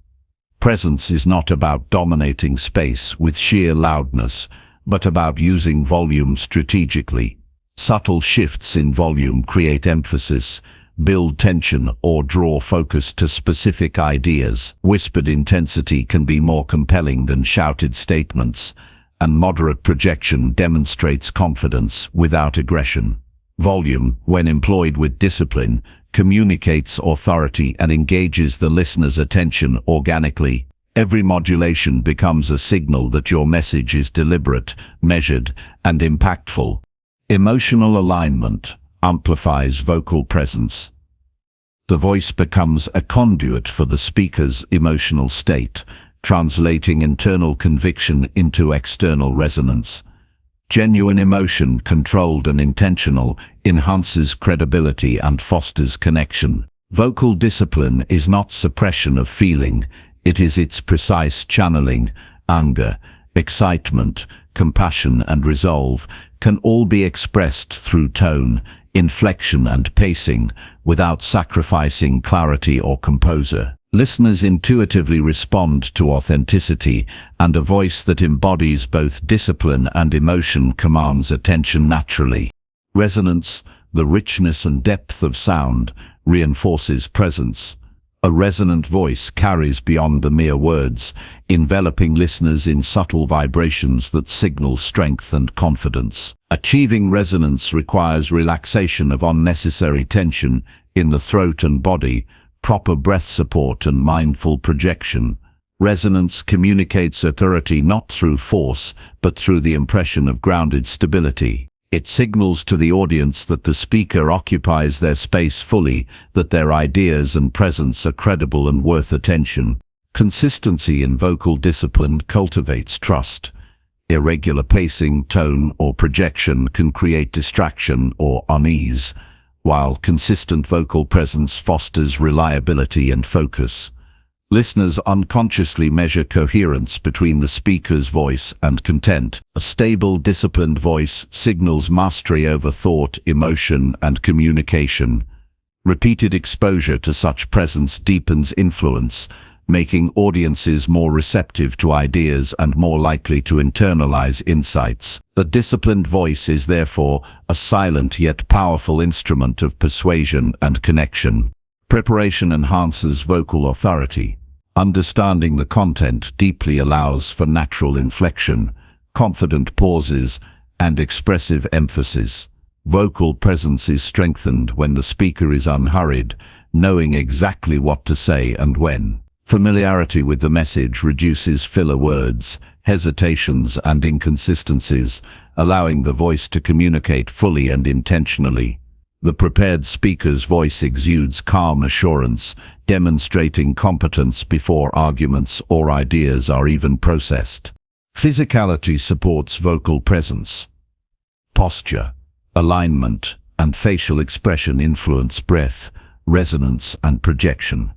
Presence is not about dominating space with sheer loudness, but about using volume strategically. Subtle shifts in volume create emphasis, build tension, or draw focus to specific ideas. Whispered intensity can be more compelling than shouted statements, and moderate projection demonstrates confidence without aggression. Volume, when employed with discipline, communicates authority and engages the listener's attention organically. Every modulation becomes a signal that your message is deliberate, measured, and impactful. Emotional alignment amplifies vocal presence. The voice becomes a conduit for the speaker's emotional state, translating internal conviction into external resonance. Genuine emotion, controlled and intentional, enhances credibility and fosters connection. Vocal discipline is not suppression of feeling, it is its precise channeling. Anger, excitement, compassion, and resolve can all be expressed through tone, inflection, and pacing without sacrificing clarity or composure. Listeners intuitively respond to authenticity, and a voice that embodies both discipline and emotion commands attention naturally. Resonance, the richness and depth of sound, reinforces presence. A resonant voice carries beyond the mere words, enveloping listeners in subtle vibrations that signal strength and confidence. Achieving resonance requires relaxation of unnecessary tension in the throat and body, proper breath support and mindful projection. Resonance communicates authority not through force, but through the impression of grounded stability. It signals to the audience that the speaker occupies their space fully, that their ideas and presence are credible and worth attention. Consistency in vocal discipline cultivates trust. Irregular pacing, tone, or projection can create distraction or unease, while consistent vocal presence fosters reliability and focus. Listeners unconsciously measure coherence between the speaker's voice and content. A stable, disciplined voice signals mastery over thought, emotion, and communication. Repeated exposure to such presence deepens influence, making audiences more receptive to ideas and more likely to internalize insights. The disciplined voice is therefore a silent yet powerful instrument of persuasion and connection. Preparation enhances vocal authority. Understanding the content deeply allows for natural inflection, confident pauses, and expressive emphasis. Vocal presence is strengthened when the speaker is unhurried, knowing exactly what to say and when. Familiarity with the message reduces filler words, hesitations, and inconsistencies, allowing the voice to communicate fully and intentionally. The prepared speaker's voice exudes calm assurance, demonstrating competence before arguments or ideas are even processed. Physicality supports vocal presence. Posture, alignment, and facial expression influence breath, resonance, and projection.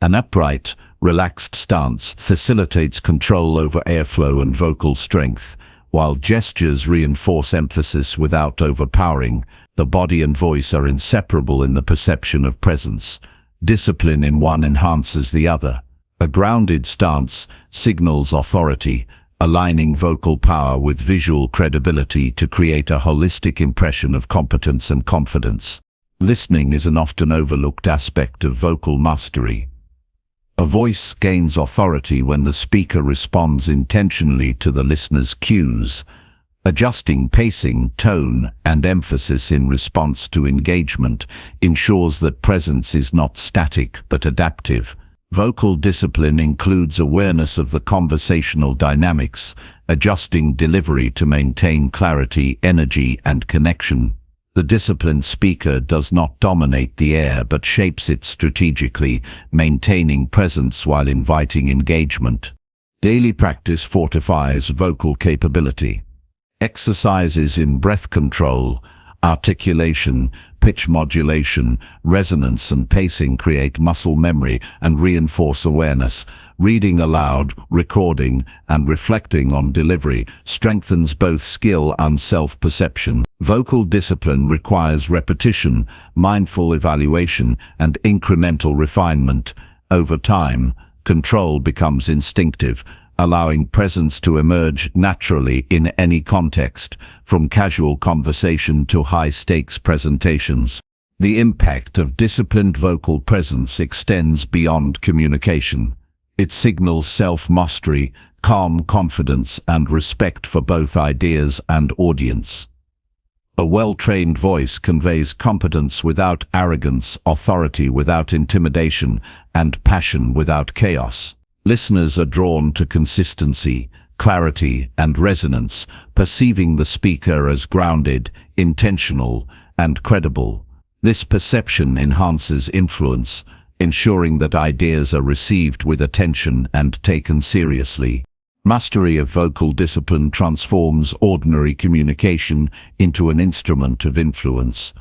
An upright, relaxed stance facilitates control over airflow and vocal strength, while gestures reinforce emphasis without overpowering. The body and voice are inseparable in the perception of presence. Discipline in one enhances the other. A grounded stance signals authority, aligning vocal power with visual credibility to create a holistic impression of competence and confidence. Listening is an often overlooked aspect of vocal mastery. A voice gains authority when the speaker responds intentionally to the listener's cues, adjusting pacing, tone, and emphasis in response to engagement ensures that presence is not static but adaptive. Vocal discipline includes awareness of the conversational dynamics, adjusting delivery to maintain clarity, energy, and connection. The disciplined speaker does not dominate the air but shapes it strategically, maintaining presence while inviting engagement. Daily practice fortifies vocal capability. Exercises in breath control, articulation, pitch modulation, resonance, and pacing create muscle memory and reinforce awareness. Reading aloud, recording, and reflecting on delivery strengthens both skill and self-perception. Vocal discipline requires repetition, mindful evaluation, and incremental refinement. Over time, control becomes instinctive, allowing presence to emerge naturally in any context, from casual conversation to high-stakes presentations. The impact of disciplined vocal presence extends beyond communication. It signals self-mastery, calm confidence, and respect for both ideas and audience. A well-trained voice conveys competence without arrogance, authority without intimidation, and passion without chaos. Listeners are drawn to consistency, clarity, and resonance, perceiving the speaker as grounded, intentional, and credible. This perception enhances influence, ensuring that ideas are received with attention and taken seriously. Mastery of vocal discipline transforms ordinary communication into an instrument of influence.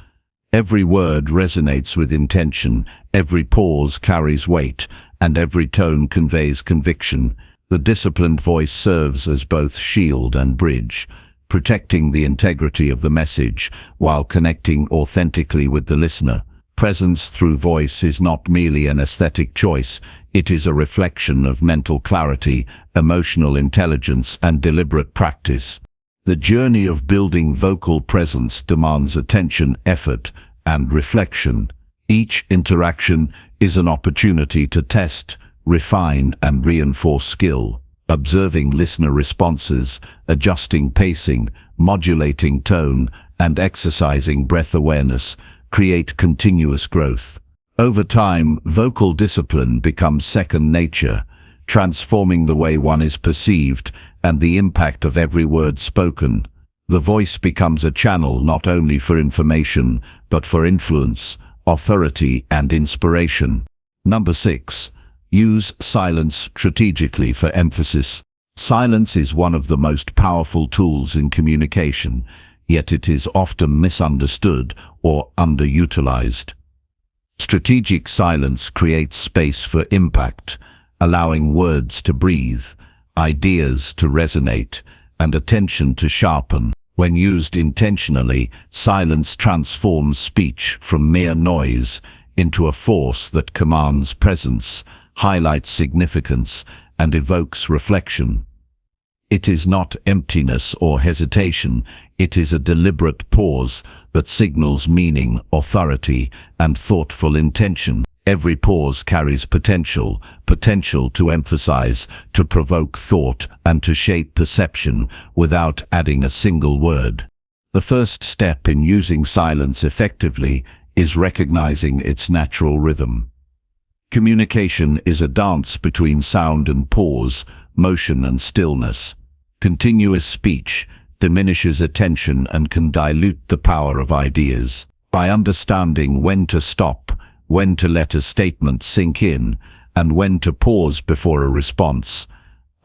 Every word resonates with intention, every pause carries weight, and every tone conveys conviction. The disciplined voice serves as both shield and bridge, protecting the integrity of the message while connecting authentically with the listener. Presence through voice is not merely an aesthetic choice, it is a reflection of mental clarity, emotional intelligence, and deliberate practice. The journey of building vocal presence demands attention, effort, and reflection. Each interaction is an opportunity to test, refine, and reinforce skill. Observing listener responses, adjusting pacing, modulating tone, and exercising breath awareness create continuous growth. Over time, vocal discipline becomes second nature, transforming the way one is perceived and the impact of every word spoken. The voice becomes a channel not only for information, but for influence, authority, and inspiration. Number 6. Use silence strategically for emphasis. Silence is one of the most powerful tools in communication, yet it is often misunderstood or underutilized. Strategic silence creates space for impact, allowing words to breathe, ideas to resonate, and attention to sharpen. When used intentionally, silence transforms speech from mere noise into a force that commands presence, highlights significance, and evokes reflection. It is not emptiness or hesitation, it is a deliberate pause that signals meaning, authority, and thoughtful intention. Every pause carries potential to emphasize, to provoke thought, and to shape perception without adding a single word. The first step in using silence effectively is recognizing its natural rhythm. Communication is a dance between sound and pause, motion and stillness. Continuous speech diminishes attention and can dilute the power of ideas. By understanding when to stop, when to let a statement sink in, and when to pause before a response,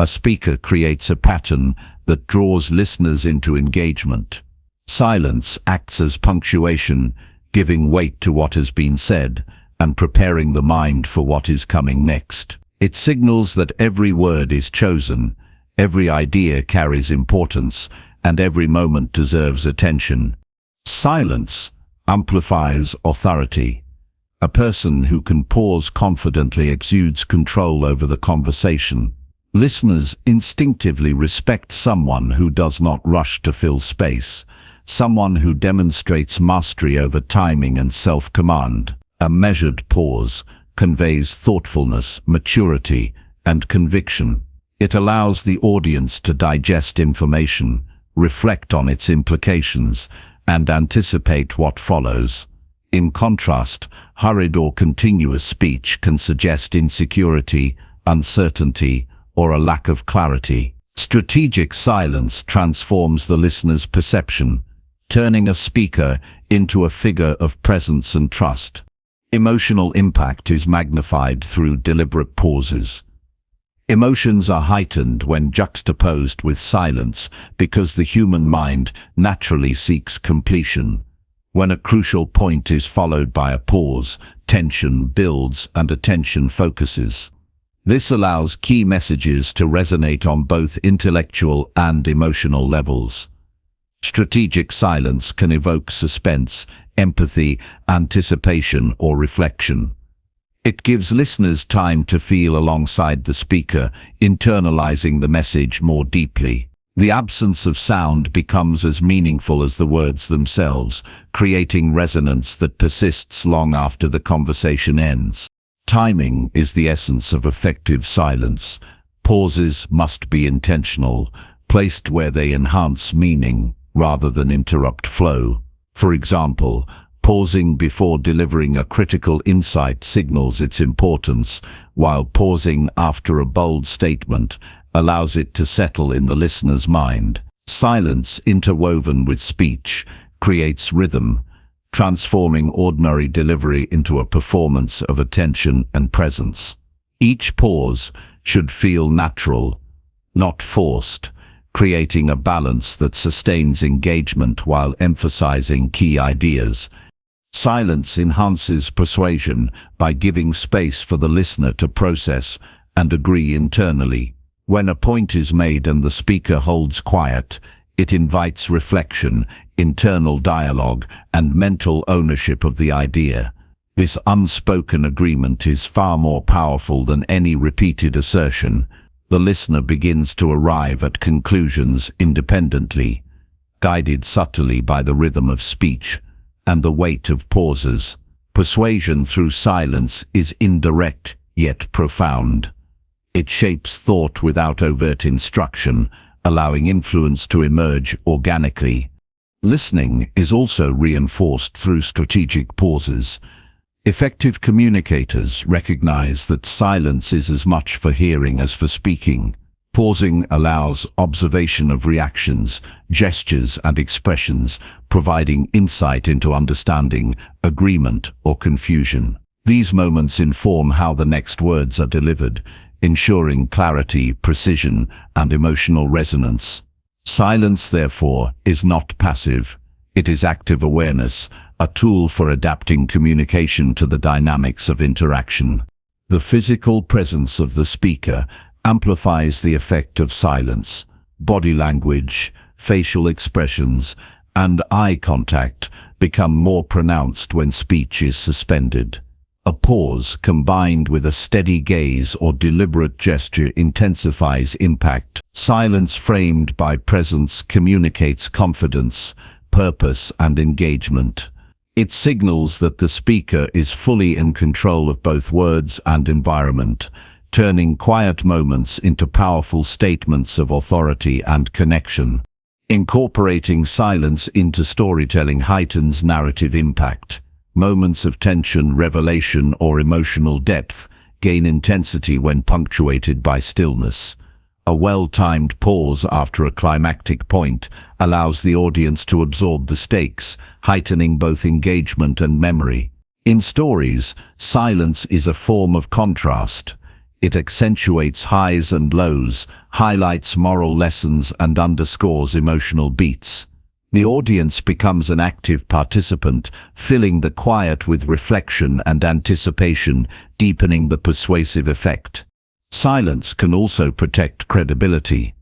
a speaker creates a pattern that draws listeners into engagement. Silence acts as punctuation, giving weight to what has been said and preparing the mind for what is coming next. It signals that every word is chosen, every idea carries importance, and every moment deserves attention. Silence amplifies authority. A person who can pause confidently exudes control over the conversation. Listeners instinctively respect someone who does not rush to fill space, someone who demonstrates mastery over timing and self-command. A measured pause conveys thoughtfulness, maturity, and conviction. It allows the audience to digest information, reflect on its implications, and anticipate what follows. In contrast, hurried or continuous speech can suggest insecurity, uncertainty, or a lack of clarity. Strategic silence transforms the listener's perception, turning a speaker into a figure of presence and trust. Emotional impact is magnified through deliberate pauses. Emotions are heightened when juxtaposed with silence because the human mind naturally seeks completion. When a crucial point is followed by a pause, tension builds and attention focuses. This allows key messages to resonate on both intellectual and emotional levels. Strategic silence can evoke suspense, empathy, anticipation, or reflection. It gives listeners time to feel alongside the speaker, internalizing the message more deeply. The absence of sound becomes as meaningful as the words themselves, creating resonance that persists long after the conversation ends. Timing is the essence of effective silence. Pauses must be intentional, placed where they enhance meaning rather than interrupt flow. For example, pausing before delivering a critical insight signals its importance, while pausing after a bold statement allows it to settle in the listener's mind. Silence interwoven with speech creates rhythm, transforming ordinary delivery into a performance of attention and presence. Each pause should feel natural, not forced, creating a balance that sustains engagement while emphasizing key ideas. Silence enhances persuasion by giving space for the listener to process and agree internally. When a point is made and the speaker holds quiet, it invites reflection, internal dialogue, and mental ownership of the idea. This unspoken agreement is far more powerful than any repeated assertion. The listener begins to arrive at conclusions independently, guided subtly by the rhythm of speech and the weight of pauses. Persuasion through silence is indirect yet profound. It shapes thought without overt instruction, allowing influence to emerge organically. Listening is also reinforced through strategic pauses. Effective communicators recognize that silence is as much for hearing as for speaking. Pausing allows observation of reactions, gestures, and expressions, providing insight into understanding, agreement, or confusion. These moments inform how the next words are delivered, ensuring clarity, precision, and emotional resonance. Silence, therefore, is not passive. It is active awareness, a tool for adapting communication to the dynamics of interaction. The physical presence of the speaker amplifies the effect of silence. Body language, facial expressions, and eye contact become more pronounced when speech is suspended. A pause combined with a steady gaze or deliberate gesture intensifies impact. Silence framed by presence communicates confidence, purpose, and engagement. It signals that the speaker is fully in control of both words and environment, turning quiet moments into powerful statements of authority and connection. Incorporating silence into storytelling heightens narrative impact. Moments of tension, revelation, or emotional depth gain intensity when punctuated by stillness. A well-timed pause after a climactic point allows the audience to absorb the stakes, heightening both engagement and memory. In stories, silence is a form of contrast. It accentuates highs and lows, highlights moral lessons, and underscores emotional beats. The audience becomes an active participant, filling the quiet with reflection and anticipation, deepening the persuasive effect. Silence can also protect credibility.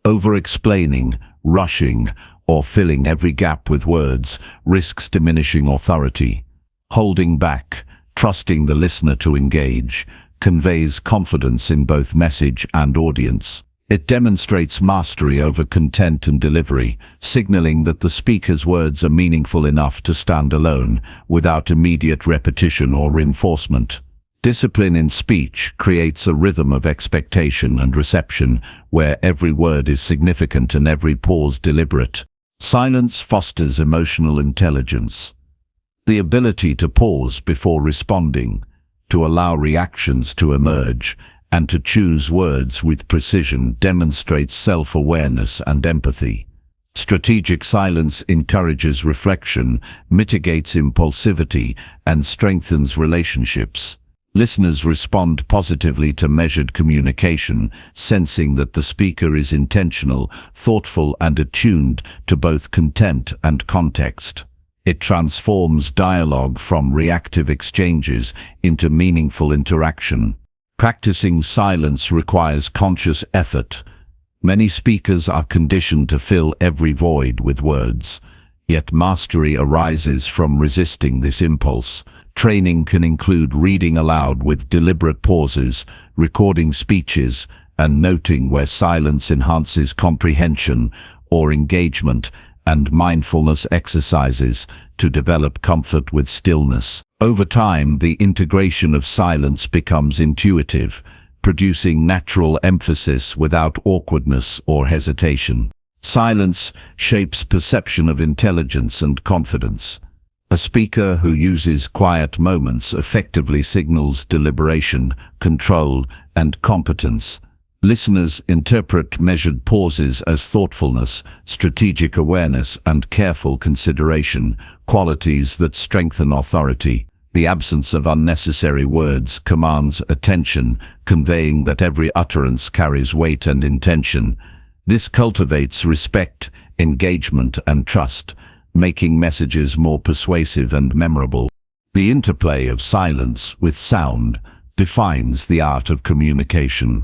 Over-explaining, rushing, or filling every gap with words risks diminishing authority. Holding back, trusting the listener to engage, conveys confidence in both message and audience. It demonstrates mastery over content and delivery, signaling that the speaker's words are meaningful enough to stand alone, without immediate repetition or reinforcement. Discipline in speech creates a rhythm of expectation and reception, where every word is significant and every pause deliberate. Silence fosters emotional intelligence. The ability to pause before responding, to allow reactions to emerge, and to choose words with precision demonstrates self-awareness and empathy. Strategic silence encourages reflection, mitigates impulsivity, and strengthens relationships. Listeners respond positively to measured communication, sensing that the speaker is intentional, thoughtful, and attuned to both content and context. It transforms dialogue from reactive exchanges into meaningful interaction. Practicing silence requires conscious effort. Many speakers are conditioned to fill every void with words, yet mastery arises from resisting this impulse. Training can include reading aloud with deliberate pauses, recording speeches, and noting where silence enhances comprehension or engagement, and mindfulness exercises to develop comfort with stillness. Over time, the integration of silence becomes intuitive, producing natural emphasis without awkwardness or hesitation. Silence shapes perception of intelligence and confidence. A speaker who uses quiet moments effectively signals deliberation, control, and competence. Listeners interpret measured pauses as thoughtfulness, strategic awareness, and careful consideration, qualities that strengthen authority. The absence of unnecessary words commands attention, conveying that every utterance carries weight and intention. This cultivates respect, engagement, and trust, making messages more persuasive and memorable. The interplay of silence with sound defines the art of communication.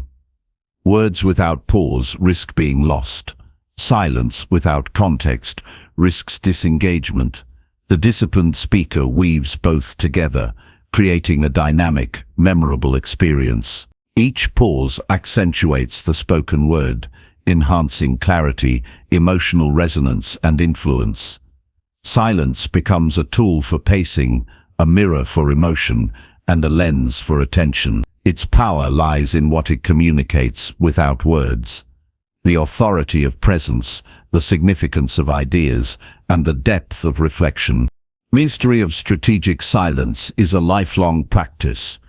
Words without pause risk being lost. Silence without context risks disengagement. The disciplined speaker weaves both together, creating a dynamic, memorable experience. Each pause accentuates the spoken word, enhancing clarity, emotional resonance, and influence. Silence becomes a tool for pacing, a mirror for emotion, and a lens for attention. Its power lies in what it communicates without words. The authority of presence, the significance of ideas, and the depth of reflection. Mastery of strategic silence is a lifelong practice.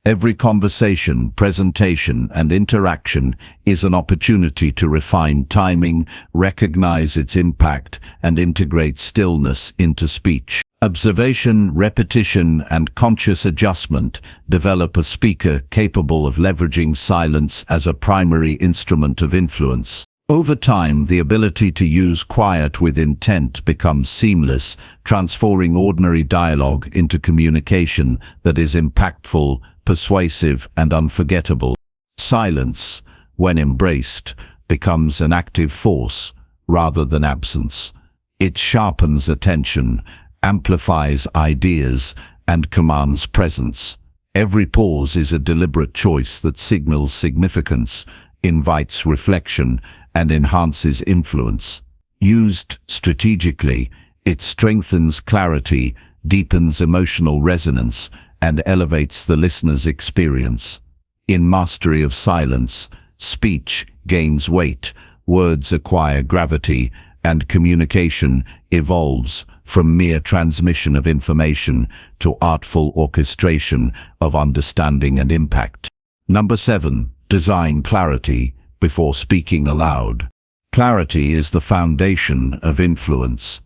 Every conversation, presentation, and interaction is an opportunity to refine timing, recognize its impact, and integrate stillness into speech. Observation, repetition, and conscious adjustment develop a speaker capable of leveraging silence as a primary instrument of influence. Over time, the ability to use quiet with intent becomes seamless, transforming ordinary dialogue into communication that is impactful, persuasive, and unforgettable. Silence, when embraced, becomes an active force rather than absence. It sharpens attention, amplifies ideas, and commands presence. Every pause is a deliberate choice that signals significance, invites reflection, and enhances influence. Used strategically, it strengthens clarity, deepens emotional resonance, and elevates the listener's experience. In mastery of silence, speech gains weight, words acquire gravity, and communication evolves from mere transmission of information to artful orchestration of understanding and impact. Number 7. Design clarity before speaking aloud. Clarity is the foundation of influence.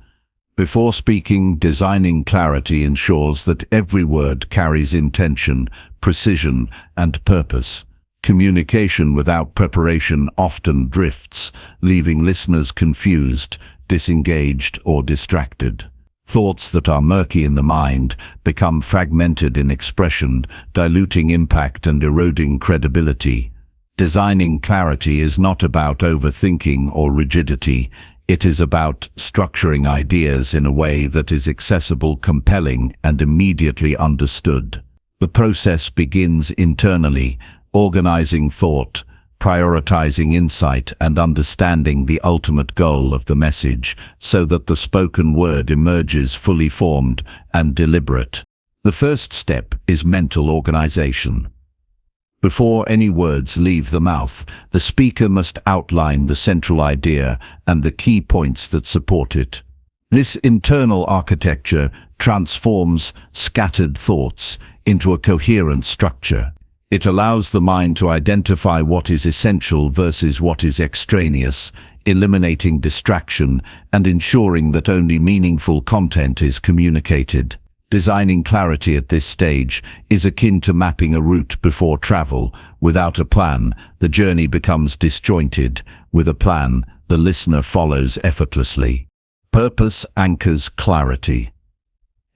Before speaking, designing clarity ensures that every word carries intention, precision, and purpose. Communication without preparation often drifts, leaving listeners confused, disengaged, or distracted. Thoughts that are murky in the mind become fragmented in expression, diluting impact and eroding credibility. Designing clarity is not about overthinking or rigidity. It is about structuring ideas in a way that is accessible, compelling, and immediately understood. The process begins internally, organizing thought, prioritizing insight, and understanding the ultimate goal of the message, so that the spoken word emerges fully formed and deliberate. The first step is mental organization. Before any words leave the mouth, the speaker must outline the central idea and the key points that support it. This internal architecture transforms scattered thoughts into a coherent structure. It allows the mind to identify what is essential versus what is extraneous, eliminating distraction and ensuring that only meaningful content is communicated. Designing clarity at this stage is akin to mapping a route before travel. Without a plan, the journey becomes disjointed. With a plan, the listener follows effortlessly. Purpose anchors clarity.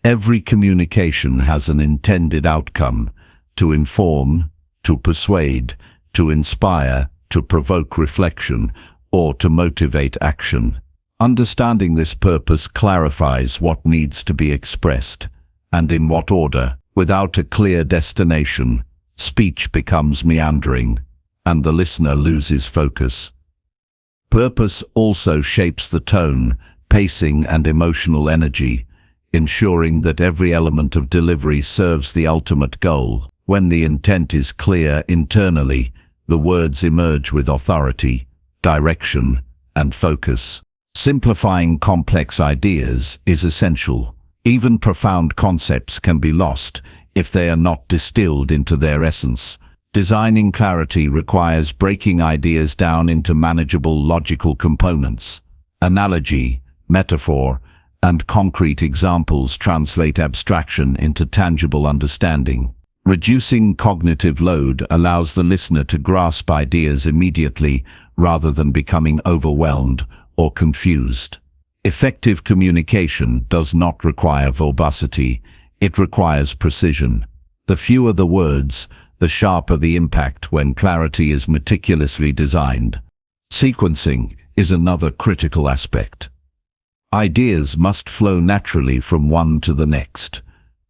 Every communication has an intended outcome: to inform, to persuade, to inspire, to provoke reflection, or to motivate action. Understanding this purpose clarifies what needs to be expressed, and in what order. Without a clear destination, speech becomes meandering, and the listener loses focus. Purpose also shapes the tone, pacing, and emotional energy, ensuring that every element of delivery serves the ultimate goal. When the intent is clear internally, the words emerge with authority, direction, and focus. Simplifying complex ideas is essential. Even profound concepts can be lost if they are not distilled into their essence. Designing clarity requires breaking ideas down into manageable logical components. Analogy, metaphor, and concrete examples translate abstraction into tangible understanding. Reducing cognitive load allows the listener to grasp ideas immediately rather than becoming overwhelmed or confused. Effective communication does not require verbosity, it requires precision. The fewer the words, the sharper the impact when clarity is meticulously designed. Sequencing is another critical aspect. Ideas must flow naturally from one to the next,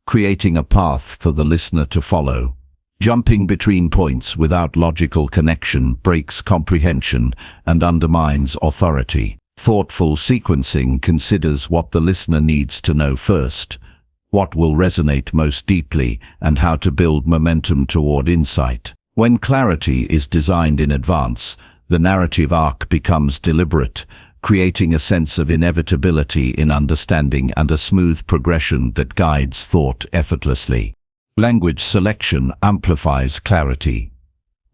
creating a path for the listener to follow. Jumping between points without logical connection breaks comprehension and undermines authority. Thoughtful sequencing considers what the listener needs to know first, what will resonate most deeply, and how to build momentum toward insight. When clarity is designed in advance, the narrative arc becomes deliberate, creating a sense of inevitability in understanding and a smooth progression that guides thought effortlessly. Language selection amplifies clarity.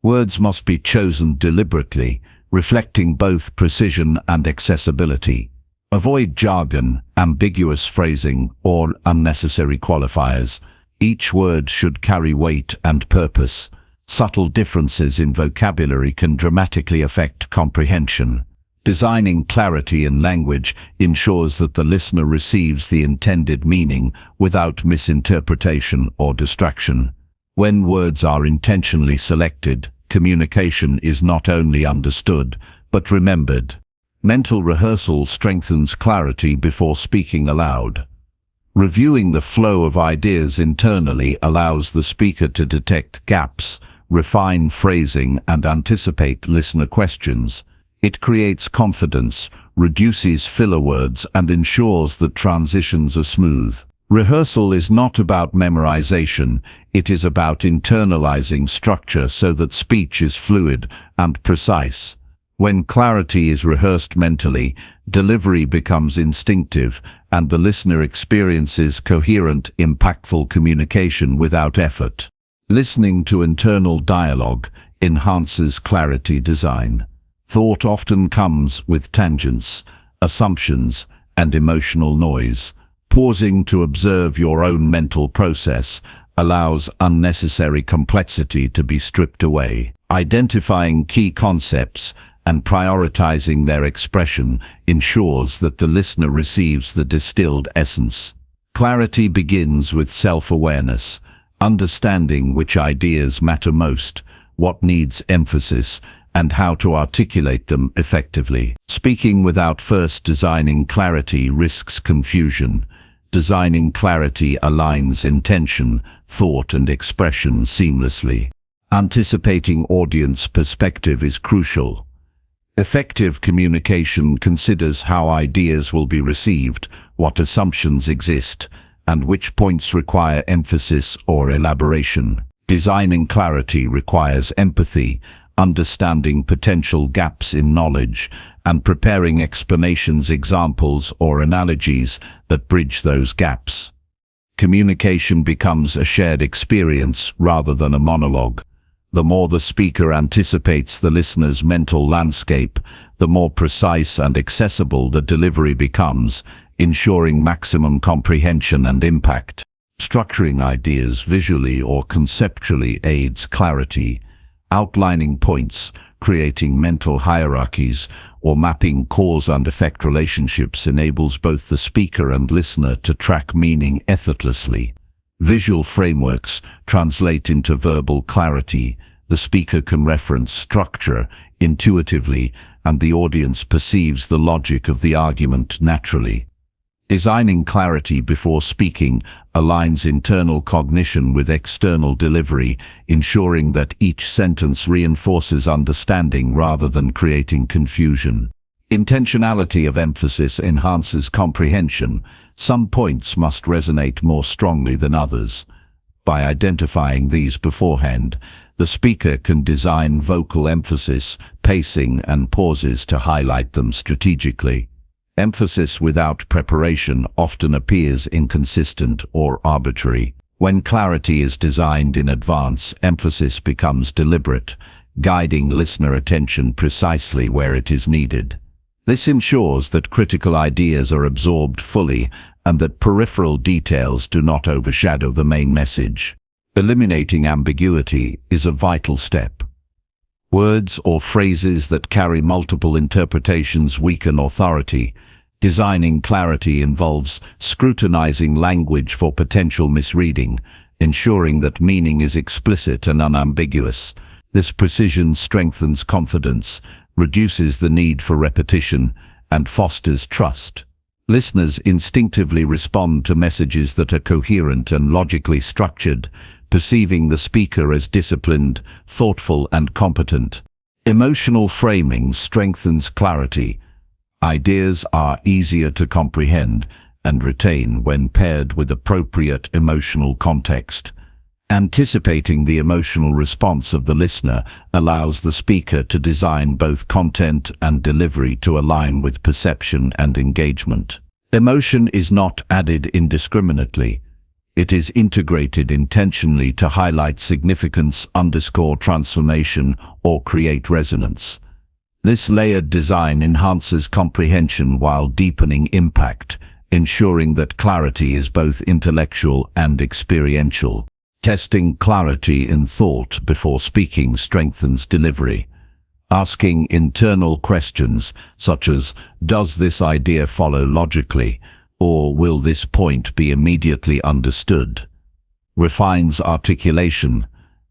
Words must be chosen deliberately, reflecting both precision and accessibility. Avoid jargon, ambiguous phrasing, or unnecessary qualifiers. Each word should carry weight and purpose. Subtle differences in vocabulary can dramatically affect comprehension. Designing clarity in language ensures that the listener receives the intended meaning without misinterpretation or distraction. When words are intentionally selected, communication is not only understood, but remembered. Mental rehearsal strengthens clarity before speaking aloud. Reviewing the flow of ideas internally allows the speaker to detect gaps, refine phrasing, and anticipate listener questions. It creates confidence, reduces filler words, and ensures that transitions are smooth. Rehearsal is not about memorization, it is about internalizing structure so that speech is fluid and precise. When clarity is rehearsed mentally, delivery becomes instinctive, and the listener experiences coherent, impactful communication without effort. Listening to internal dialogue enhances clarity design. Thought often comes with tangents, assumptions, and emotional noise. Pausing to observe your own mental process allows unnecessary complexity to be stripped away. Identifying key concepts and prioritizing their expression ensures that the listener receives the distilled essence. Clarity begins with self-awareness, understanding which ideas matter most, what needs emphasis, and how to articulate them effectively. Speaking without first designing clarity risks confusion. Designing clarity aligns intention, thought, and expression seamlessly. Anticipating audience perspective is crucial. Effective communication considers how ideas will be received, what assumptions exist, and which points require emphasis or elaboration. Designing clarity requires empathy, understanding potential gaps in knowledge, and preparing explanations, examples, or analogies that bridge those gaps. Communication becomes a shared experience rather than a monologue. The more the speaker anticipates the listener's mental landscape, the more precise and accessible the delivery becomes, ensuring maximum comprehension and impact. Structuring ideas visually or conceptually aids clarity. Outlining points, creating mental hierarchies, or mapping cause and effect relationships enables both the speaker and listener to track meaning effortlessly. Visual frameworks translate into verbal clarity. The speaker can reference structure intuitively, and the audience perceives the logic of the argument naturally. Designing clarity before speaking aligns internal cognition with external delivery, ensuring that each sentence reinforces understanding rather than creating confusion. Intentionality of emphasis enhances comprehension. Some points must resonate more strongly than others. By identifying these beforehand, the speaker can design vocal emphasis, pacing, and pauses to highlight them strategically. Emphasis without preparation often appears inconsistent or arbitrary. When clarity is designed in advance, emphasis becomes deliberate, guiding listener attention precisely where it is needed. This ensures that critical ideas are absorbed fully and that peripheral details do not overshadow the main message. Eliminating ambiguity is a vital step. Words or phrases that carry multiple interpretations weaken authority. Designing clarity involves scrutinizing language for potential misreading, ensuring that meaning is explicit and unambiguous. This precision strengthens confidence, reduces the need for repetition, and fosters trust. Listeners instinctively respond to messages that are coherent and logically structured, perceiving the speaker as disciplined, thoughtful, and competent. Emotional framing strengthens clarity. Ideas are easier to comprehend, and retain when paired with appropriate emotional context. Anticipating the emotional response of the listener allows the speaker to design both content and delivery to align with perception and engagement. Emotion is not added indiscriminately. It is integrated intentionally to highlight significance, underscore transformation, or create resonance. This layered design enhances comprehension while deepening impact, ensuring that clarity is both intellectual and experiential. Testing clarity in thought before speaking strengthens delivery. Asking internal questions such as, does this idea follow logically, or will this point be immediately understood, refines articulation.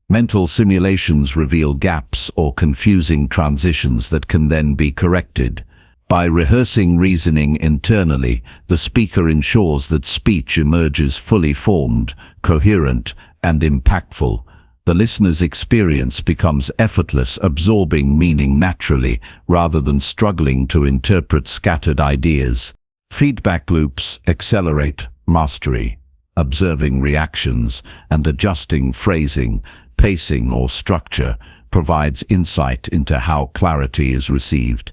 Mental simulations reveal gaps or confusing transitions that can then be corrected. By rehearsing reasoning internally, the speaker ensures that speech emerges fully formed, coherent, and impactful. The listener's experience becomes effortless, absorbing meaning naturally rather than struggling to interpret scattered ideas. Feedback loops accelerate mastery. Observing reactions and adjusting phrasing, pacing, or structure provides insight into how clarity is received.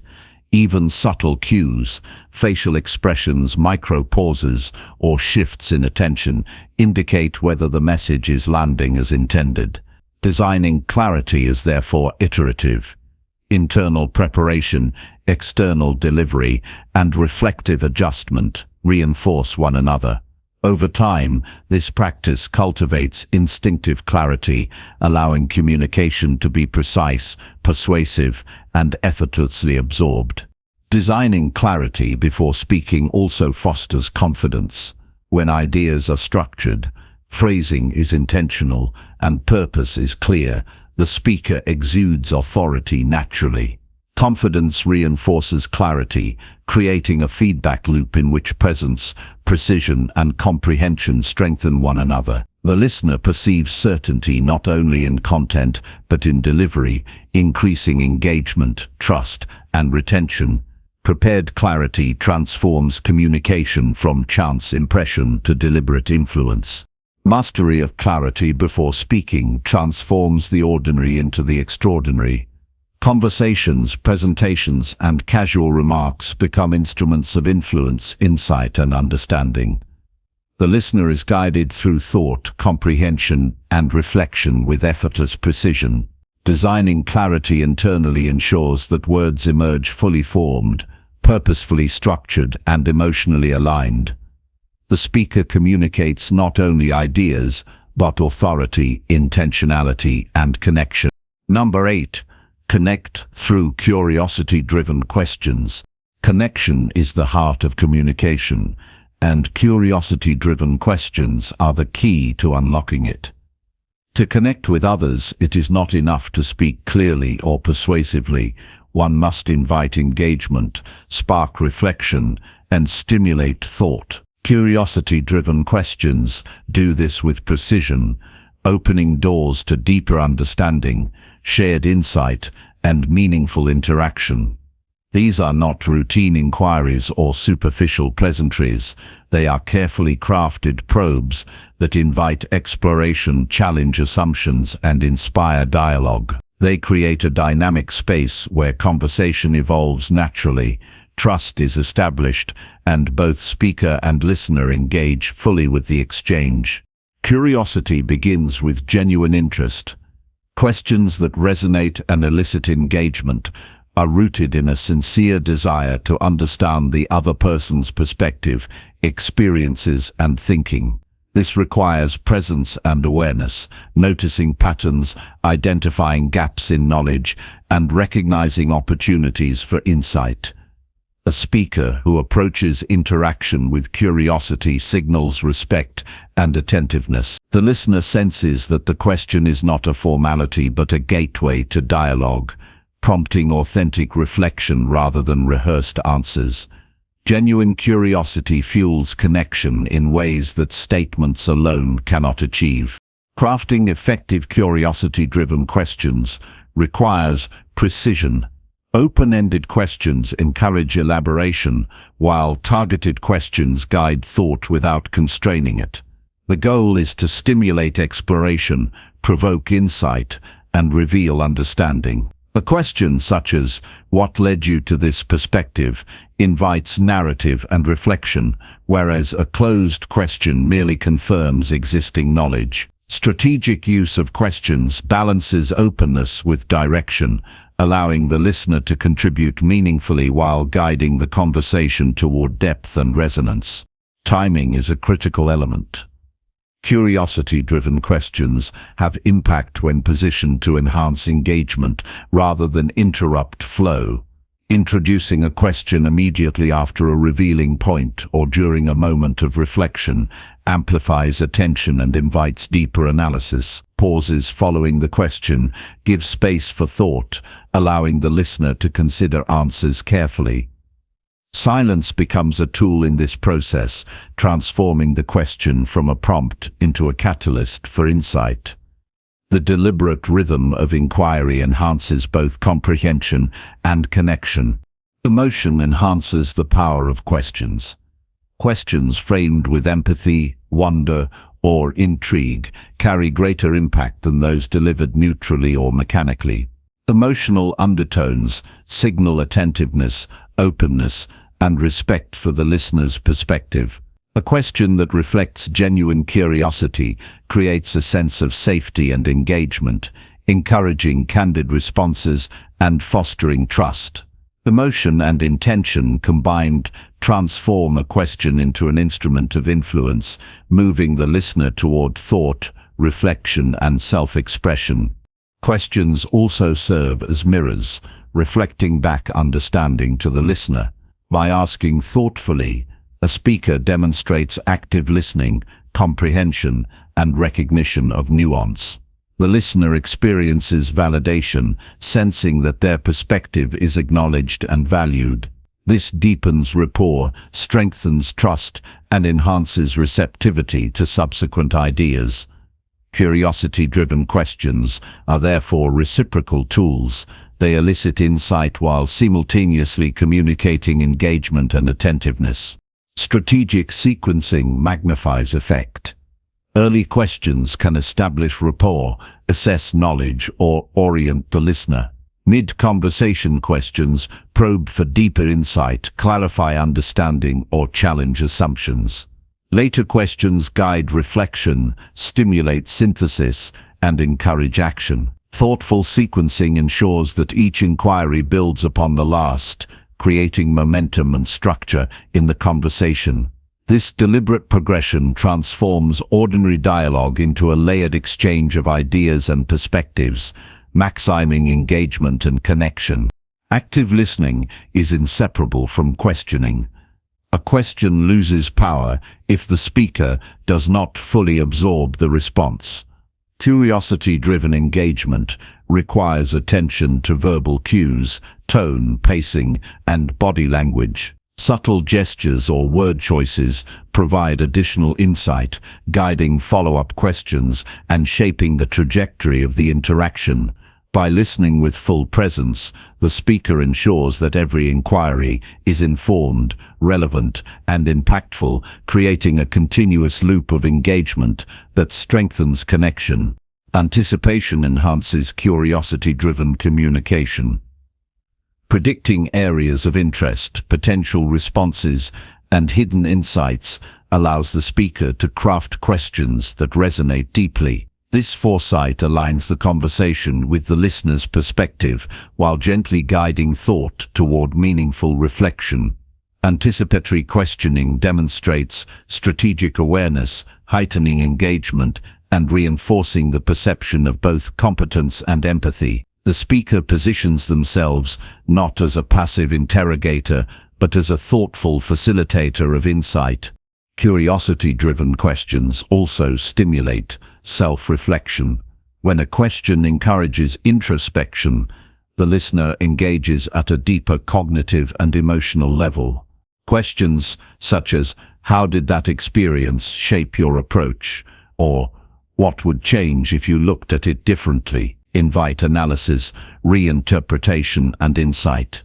Even subtle cues, facial expressions, micro pauses, or shifts in attention indicate whether the message is landing as intended. Designing clarity is therefore iterative. Internal preparation, external delivery, and reflective adjustment reinforce one another. Over time, this practice cultivates instinctive clarity, allowing communication to be precise, persuasive, and effortlessly absorbed. Designing clarity before speaking also fosters confidence. When ideas are structured, phrasing is intentional, and purpose is clear, the speaker exudes authority naturally. Confidence reinforces clarity, creating a feedback loop in which presence, precision, and comprehension strengthen one another. The listener perceives certainty not only in content, but in delivery, increasing engagement, trust, and retention. Prepared clarity transforms communication from chance impression to deliberate influence. Mastery of clarity before speaking transforms the ordinary into the extraordinary. Conversations, presentations, and casual remarks become instruments of influence, insight, and understanding. The listener is guided through thought, comprehension, and reflection with effortless precision. Designing clarity internally ensures that words emerge fully formed, purposefully structured, and emotionally aligned. The speaker communicates not only ideas, but authority, intentionality, and connection. Number 8. Connect through curiosity-driven questions. Connection is the heart of communication, and curiosity-driven questions are the key to unlocking it. To connect with others, it is not enough to speak clearly or persuasively. One must invite engagement, spark reflection, and stimulate thought. Curiosity-driven questions do this with precision, opening doors to deeper understanding, shared insight, and meaningful interaction. These are not routine inquiries or superficial pleasantries. They are carefully crafted probes that invite exploration, challenge assumptions, and inspire dialogue. They create a dynamic space where conversation evolves naturally, trust is established, and both speaker and listener engage fully with the exchange. Curiosity begins with genuine interest. Questions that resonate and elicit engagement are rooted in a sincere desire to understand the other person's perspective, experiences, and thinking. This requires presence and awareness, noticing patterns, identifying gaps in knowledge, and recognizing opportunities for insight. A speaker who approaches interaction with curiosity signals respect and attentiveness. The listener senses that the question is not a formality but a gateway to dialogue, prompting authentic reflection rather than rehearsed answers. Genuine curiosity fuels connection in ways that statements alone cannot achieve. Crafting effective curiosity-driven questions requires precision. Open-ended questions encourage elaboration, while targeted questions guide thought without constraining it. The goal is to stimulate exploration, provoke insight, and reveal understanding. A question such as, "What led you to this perspective?" invites narrative and reflection, whereas a closed question merely confirms existing knowledge. Strategic use of questions balances openness with direction, allowing the listener to contribute meaningfully while guiding the conversation toward depth and resonance. Timing is a critical element. Curiosity-driven questions have impact when positioned to enhance engagement rather than interrupt flow. Introducing a question immediately after a revealing point or during a moment of reflection amplifies attention and invites deeper analysis. Pauses following the question give space for thought, allowing the listener to consider answers carefully. Silence becomes a tool in this process, transforming the question from a prompt into a catalyst for insight. The deliberate rhythm of inquiry enhances both comprehension and connection. Emotion enhances the power of questions. Questions framed with empathy, wonder, or intrigue carry greater impact than those delivered neutrally or mechanically. Emotional undertones signal attentiveness, openness, and respect for the listener's perspective. A question that reflects genuine curiosity creates a sense of safety and engagement, encouraging candid responses and fostering trust. Emotion and intention combined transform a question into an instrument of influence, moving the listener toward thought, reflection, and self-expression. Questions also serve as mirrors, reflecting back understanding to the listener. By asking thoughtfully, a speaker demonstrates active listening, comprehension, and recognition of nuance. The listener experiences validation, sensing that their perspective is acknowledged and valued. This deepens rapport, strengthens trust, and enhances receptivity to subsequent ideas. Curiosity-driven questions are therefore reciprocal tools. They elicit insight while simultaneously communicating engagement and attentiveness. Strategic sequencing magnifies effect. Early questions can establish rapport, assess knowledge, or orient the listener. Mid-conversation questions probe for deeper insight, clarify understanding, or challenge assumptions. Later questions guide reflection, stimulate synthesis, and encourage action. Thoughtful sequencing ensures that each inquiry builds upon the last, creating momentum and structure in the conversation. This deliberate progression transforms ordinary dialogue into a layered exchange of ideas and perspectives, maximizing engagement and connection. Active listening is inseparable from questioning. A question loses power if the speaker does not fully absorb the response. Curiosity-driven engagement requires attention to verbal cues, tone, pacing, and body language. Subtle gestures or word choices provide additional insight, guiding follow-up questions and shaping the trajectory of the interaction. By listening with full presence, the speaker ensures that every inquiry is informed, relevant, and impactful, creating a continuous loop of engagement that strengthens connection. Anticipation enhances curiosity-driven communication. Predicting areas of interest, potential responses, and hidden insights allows the speaker to craft questions that resonate deeply. This foresight aligns the conversation with the listener's perspective while gently guiding thought toward meaningful reflection. Anticipatory questioning demonstrates strategic awareness, heightening engagement, and reinforcing the perception of both competence and empathy. The speaker positions themselves not as a passive interrogator, but as a thoughtful facilitator of insight. Curiosity-driven questions also stimulate self-reflection. When a question encourages introspection, the listener engages at a deeper cognitive and emotional level. Questions such as, "How did that experience shape your approach?" or "What would change if you looked at it differently?" invite analysis, reinterpretation, and insight.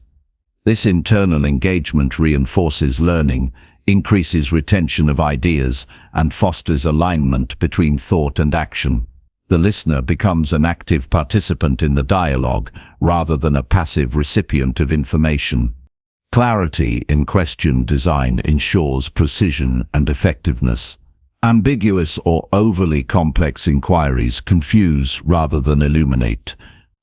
This internal engagement reinforces learning, increases retention of ideas, and fosters alignment between thought and action. The listener becomes an active participant in the dialogue rather than a passive recipient of information. Clarity in question design ensures precision and effectiveness. Ambiguous or overly complex inquiries confuse rather than illuminate.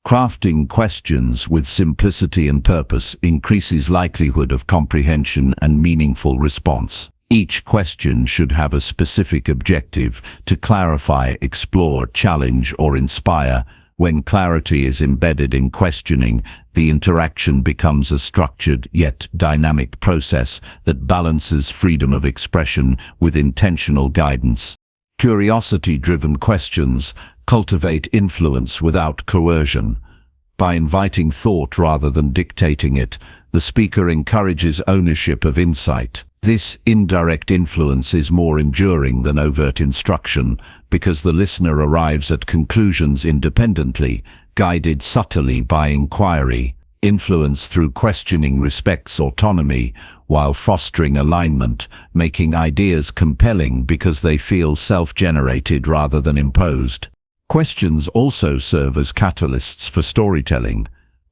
Crafting questions with simplicity and purpose increases likelihood of comprehension and meaningful response. Each question should have a specific objective to clarify, explore, challenge, or inspire. When clarity is embedded in questioning, the interaction becomes a structured yet dynamic process that balances freedom of expression with intentional guidance. Curiosity-driven questions cultivate influence without coercion. By inviting thought rather than dictating it, the speaker encourages ownership of insight. This indirect influence is more enduring than overt instruction because the listener arrives at conclusions independently, guided subtly by inquiry. Influence through questioning respects autonomy while fostering alignment, making ideas compelling because they feel self-generated rather than imposed. Questions also serve as catalysts for storytelling.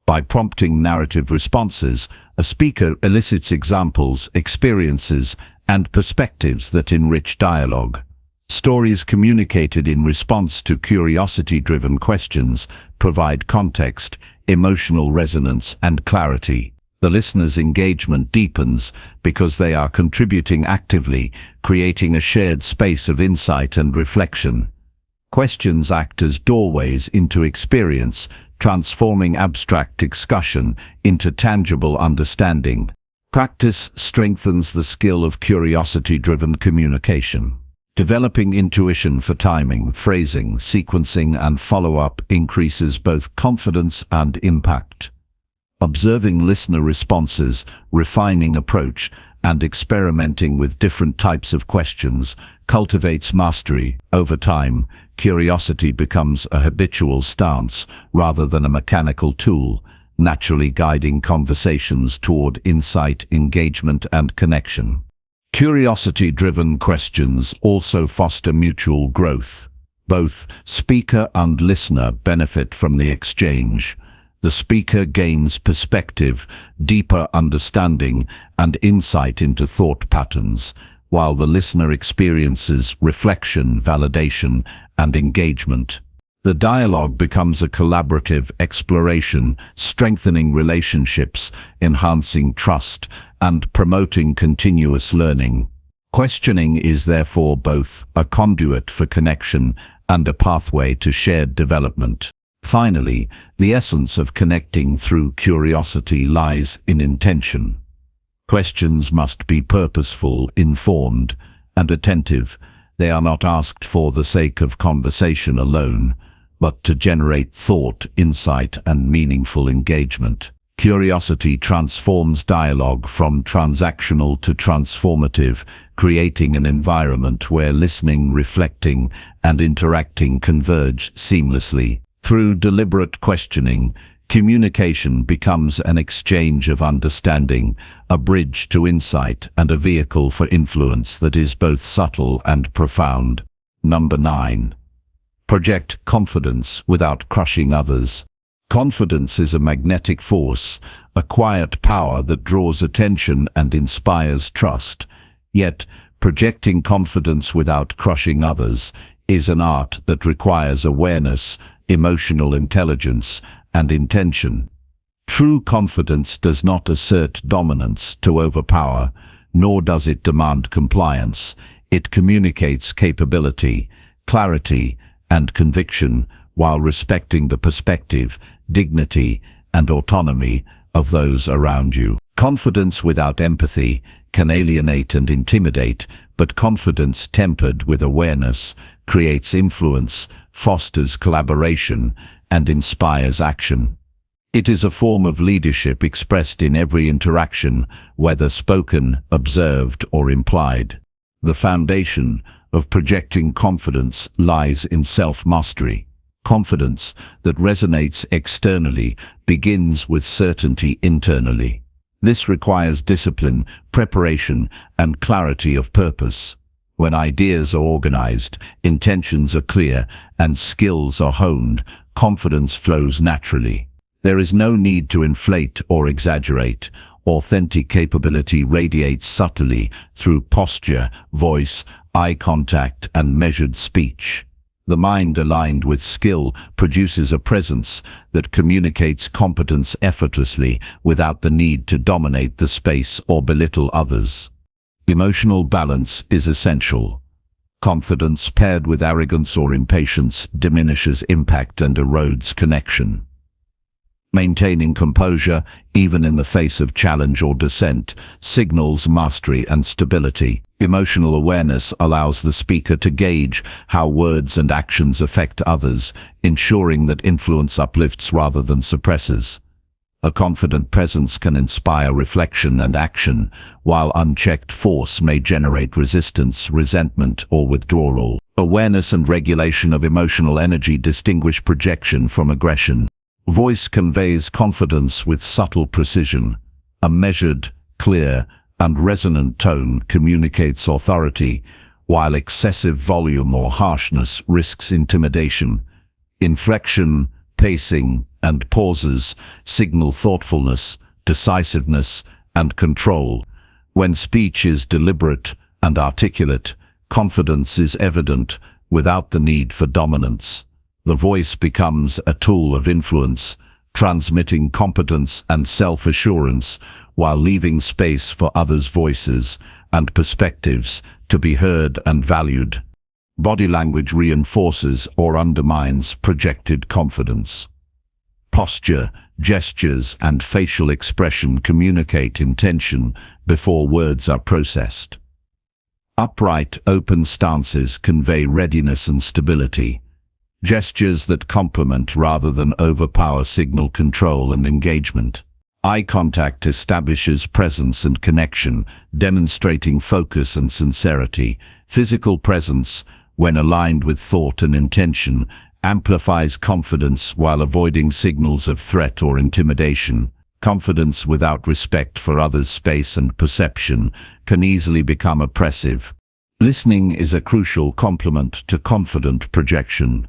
By prompting narrative responses, a speaker elicits examples, experiences, and perspectives that enrich dialogue. Stories communicated in response to curiosity-driven questions provide context, emotional resonance, and clarity. The listener's engagement deepens because they are contributing actively, creating a shared space of insight and reflection. Questions act as doorways into experience, transforming abstract discussion into tangible understanding. Practice strengthens the skill of curiosity-driven communication. Developing intuition for timing, phrasing, sequencing, and follow-up increases both confidence and impact. Observing listener responses, refining approach, and experimenting with different types of questions cultivates mastery. Over time, curiosity becomes a habitual stance rather than a mechanical tool, naturally guiding conversations toward insight, engagement, and connection. Curiosity-driven questions also foster mutual growth. Both speaker and listener benefit from the exchange. The speaker gains perspective, deeper understanding, and insight into thought patterns, while the listener experiences reflection, validation, and engagement. The dialogue becomes a collaborative exploration, strengthening relationships, enhancing trust, and promoting continuous learning. Questioning is therefore both a conduit for connection and a pathway to shared development. Finally, the essence of connecting through curiosity lies in intention. Questions must be purposeful, informed, and attentive. They are not asked for the sake of conversation alone, but to generate thought, insight, and meaningful engagement. Curiosity transforms dialogue from transactional to transformative, creating an environment where listening, reflecting, and interacting converge seamlessly. Through deliberate questioning, communication becomes an exchange of understanding, a bridge to insight, and a vehicle for influence that is both subtle and profound. Number 9. Project confidence without crushing others. Confidence is a magnetic force, a quiet power that draws attention and inspires trust. Yet, projecting confidence without crushing others is an art that requires awareness, emotional intelligence, and intention. True confidence does not assert dominance to overpower, nor does it demand compliance. It communicates capability, clarity, and conviction while respecting the perspective, dignity, and autonomy of those around you. Confidence without empathy can alienate and intimidate, but confidence tempered with awareness creates influence, fosters collaboration, and inspires action. It is a form of leadership expressed in every interaction, whether spoken, observed, or implied. The foundation of projecting confidence lies in self-mastery. Confidence that resonates externally begins with certainty internally. This requires discipline, preparation, and clarity of purpose. When ideas are organized, intentions are clear, and skills are honed, confidence flows naturally. There is no need to inflate or exaggerate. Authentic capability radiates subtly through posture, voice, eye contact, and measured speech. The mind aligned with skill produces a presence that communicates competence effortlessly without the need to dominate the space or belittle others. Emotional balance is essential. Confidence paired with arrogance or impatience diminishes impact and erodes connection. Maintaining composure, even in the face of challenge or dissent, signals mastery and stability. Emotional awareness allows the speaker to gauge how words and actions affect others, ensuring that influence uplifts rather than suppresses. A confident presence can inspire reflection and action, while unchecked force may generate resistance, resentment, or withdrawal. Awareness and regulation of emotional energy distinguish projection from aggression. Voice conveys confidence with subtle precision. A measured, clear, and resonant tone communicates authority, while excessive volume or harshness risks intimidation. Inflection, pacing, and pauses signal thoughtfulness, decisiveness, and control. When speech is deliberate and articulate, confidence is evident without the need for dominance. The voice becomes a tool of influence, transmitting competence and self-assurance while leaving space for others' voices and perspectives to be heard and valued. Body language reinforces or undermines projected confidence. Posture, gestures, and facial expression communicate intention before words are processed. Upright, open stances convey readiness and stability. Gestures that complement rather than overpower signal control and engagement. Eye contact establishes presence and connection, demonstrating focus and sincerity. Physical presence, when aligned with thought and intention, amplifies confidence while avoiding signals of threat or intimidation. Confidence without respect for others' space and perception can easily become oppressive. Listening is a crucial complement to confident projection.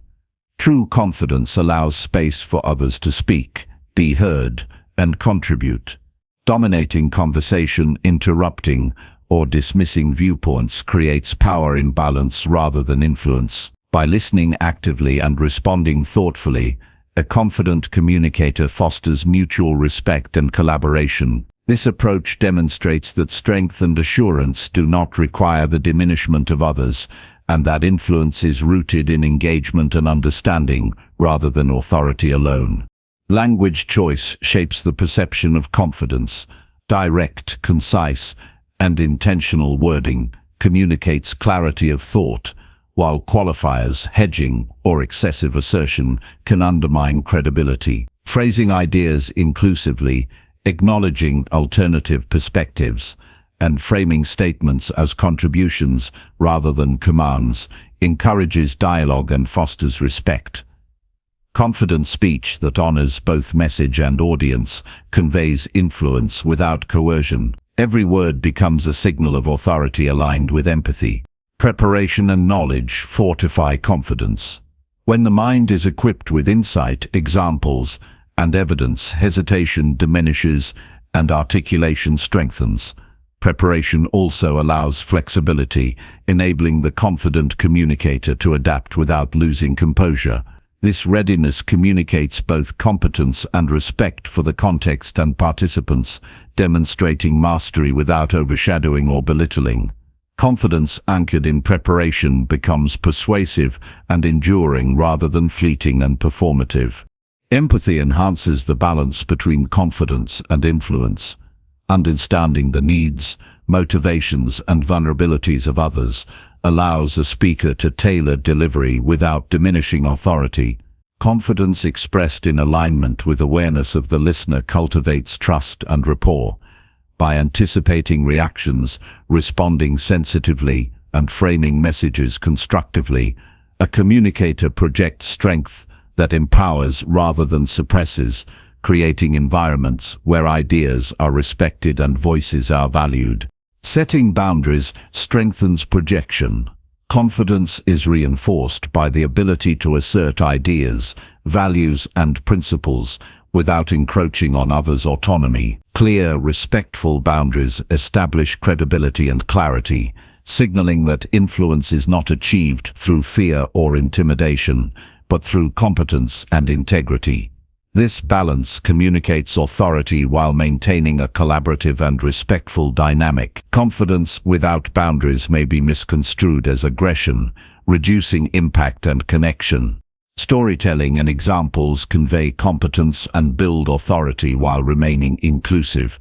True confidence allows space for others to speak, be heard, and contribute. Dominating conversation, interrupting, or dismissing viewpoints creates power imbalance rather than influence. By listening actively and responding thoughtfully, a confident communicator fosters mutual respect and collaboration. This approach demonstrates that strength and assurance do not require the diminishment of others, and that influence is rooted in engagement and understanding rather than authority alone. Language choice shapes the perception of confidence. Direct, concise, and intentional wording communicates clarity of thought, while qualifiers, hedging, or excessive assertion can undermine credibility. Phrasing ideas inclusively, acknowledging alternative perspectives, and framing statements as contributions rather than commands encourages dialogue and fosters respect. Confident speech that honors both message and audience conveys influence without coercion. Every word becomes a signal of authority aligned with empathy. Preparation and knowledge fortify confidence. When the mind is equipped with insight, examples, and evidence, hesitation diminishes and articulation strengthens. Preparation also allows flexibility, enabling the confident communicator to adapt without losing composure. This readiness communicates both competence and respect for the context and participants, demonstrating mastery without overshadowing or belittling. Confidence anchored in preparation becomes persuasive and enduring rather than fleeting and performative. Empathy enhances the balance between confidence and influence. Understanding the needs, motivations, and vulnerabilities of others allows a speaker to tailor delivery without diminishing authority. Confidence expressed in alignment with awareness of the listener cultivates trust and rapport. By anticipating reactions, responding sensitively, and framing messages constructively, a communicator projects strength, that empowers rather than suppresses, creating environments where ideas are respected and voices are valued. Setting boundaries strengthens projection. Confidence is reinforced by the ability to assert ideas, values, and principles without encroaching on others' autonomy. Clear, respectful boundaries establish credibility and clarity, signaling that influence is not achieved through fear or intimidation, but through competence and integrity. This balance communicates authority while maintaining a collaborative and respectful dynamic. Confidence without boundaries may be misconstrued as aggression, reducing impact and connection. Storytelling and examples convey competence and build authority while remaining inclusive.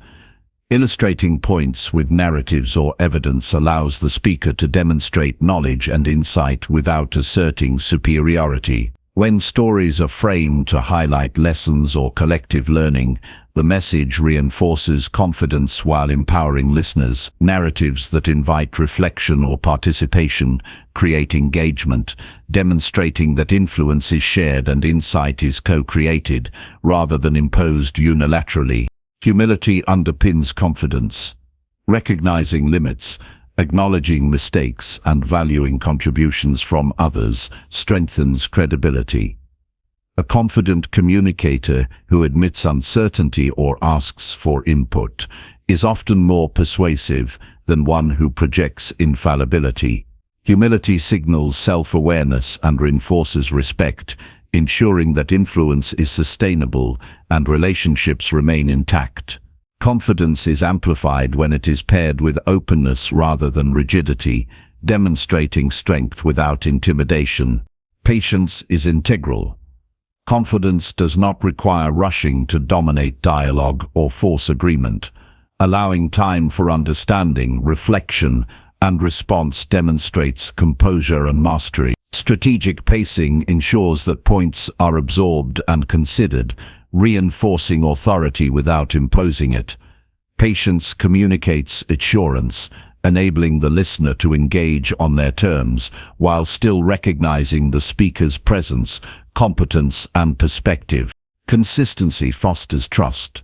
Illustrating points with narratives or evidence allows the speaker to demonstrate knowledge and insight without asserting superiority. When stories are framed to highlight lessons or collective learning, the message reinforces confidence while empowering listeners. Narratives that invite reflection or participation create engagement, demonstrating that influence is shared and insight is co-created, rather than imposed unilaterally. Humility underpins confidence. Recognizing limits, acknowledging mistakes, and valuing contributions from others strengthens credibility. A confident communicator who admits uncertainty or asks for input is often more persuasive than one who projects infallibility. Humility signals self-awareness and reinforces respect, ensuring that influence is sustainable and relationships remain intact. Confidence is amplified when it is paired with openness rather than rigidity, demonstrating strength without intimidation. Patience is integral. Confidence does not require rushing to dominate dialogue or force agreement. Allowing time for understanding, reflection, and response demonstrates composure and mastery. Strategic pacing ensures that points are absorbed and considered, reinforcing authority without imposing it. Patience communicates assurance, enabling the listener to engage on their terms, while still recognizing the speaker's presence, competence, and perspective. Consistency fosters trust.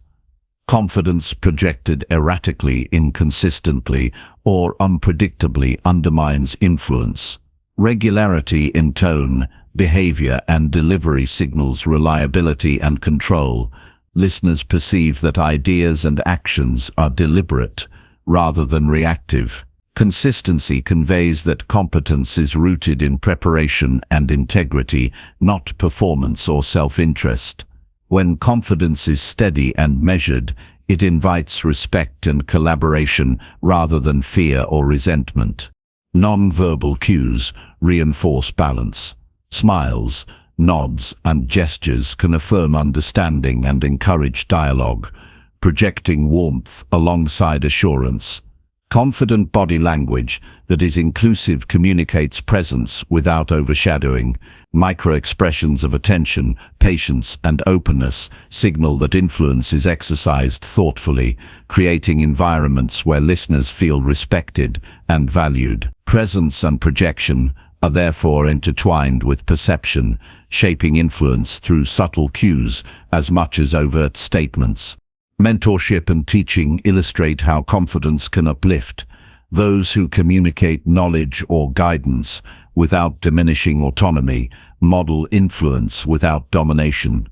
Confidence projected erratically, inconsistently, or unpredictably undermines influence. Regularity in tone, behavior, and delivery signals reliability and control. Listeners perceive that ideas and actions are deliberate, rather than reactive. Consistency conveys that competence is rooted in preparation and integrity, not performance or self-interest. When confidence is steady and measured, it invites respect and collaboration rather than fear or resentment. Non-verbal cues reinforce balance. Smiles, nods, and gestures can affirm understanding and encourage dialogue, projecting warmth alongside assurance. Confident body language that is inclusive communicates presence without overshadowing. Micro-expressions of attention, patience, and openness signal that influence is exercised thoughtfully, creating environments where listeners feel respected and valued. Presence and projection are therefore intertwined with perception, shaping influence through subtle cues as much as overt statements. Mentorship and teaching illustrate how confidence can uplift. Those who communicate knowledge or guidance without diminishing autonomy model influence without domination.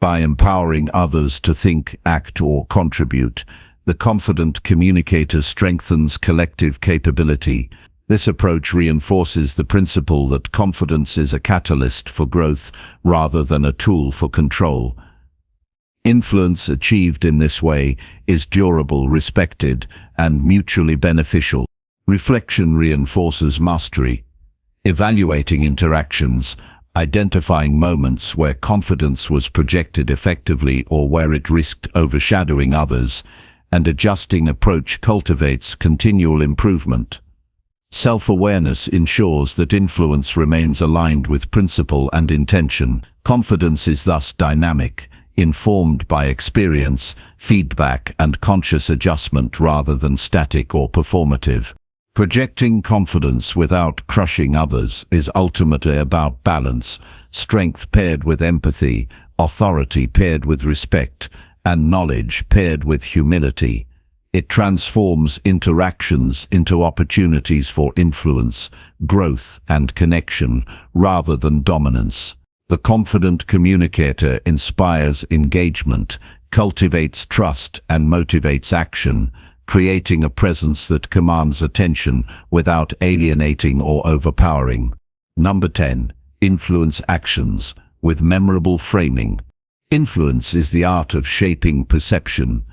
By empowering others to think, act, or contribute, the confident communicator strengthens collective capability. This approach reinforces the principle that confidence is a catalyst for growth rather than a tool for control. Influence achieved in this way is durable, respected, and mutually beneficial. Reflection reinforces mastery. Evaluating interactions, identifying moments where confidence was projected effectively or where it risked overshadowing others, and adjusting approach cultivates continual improvement. Self-awareness ensures that influence remains aligned with principle and intention. Confidence is thus dynamic, informed by experience, feedback, and conscious adjustment rather than static or performative. Projecting confidence without crushing others is ultimately about balance, strength paired with empathy, authority paired with respect, and knowledge paired with humility. It transforms interactions into opportunities for influence, growth, and connection, rather than dominance. The confident communicator inspires engagement, cultivates trust, and motivates action, creating a presence that commands attention without alienating or overpowering. Number 10. Influence actions with memorable framing. Influence is the art of shaping perception,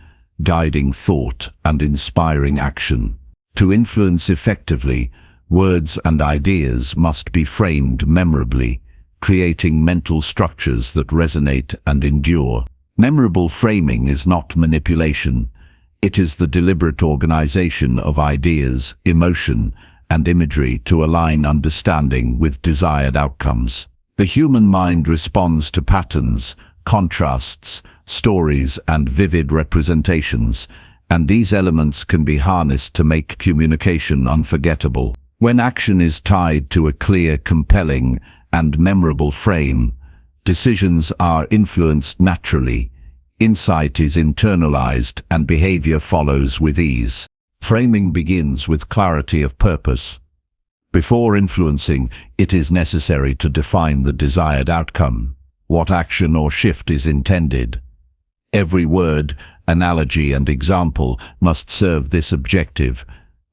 guiding thought, and inspiring action. To influence effectively, words and ideas must be framed memorably, creating mental structures that resonate and endure. Memorable framing is not manipulation. It is the deliberate organization of ideas, emotion, and imagery to align understanding with desired outcomes. The human mind responds to patterns, contrasts, stories, and vivid representations, and these elements can be harnessed to make communication unforgettable. When action is tied to a clear, compelling, and memorable frame, decisions are influenced naturally, insight is internalized, and behavior follows with ease. Framing begins with clarity of purpose. Before influencing, it is necessary to define the desired outcome. What action or shift is intended? Every word, analogy, and example must serve this objective.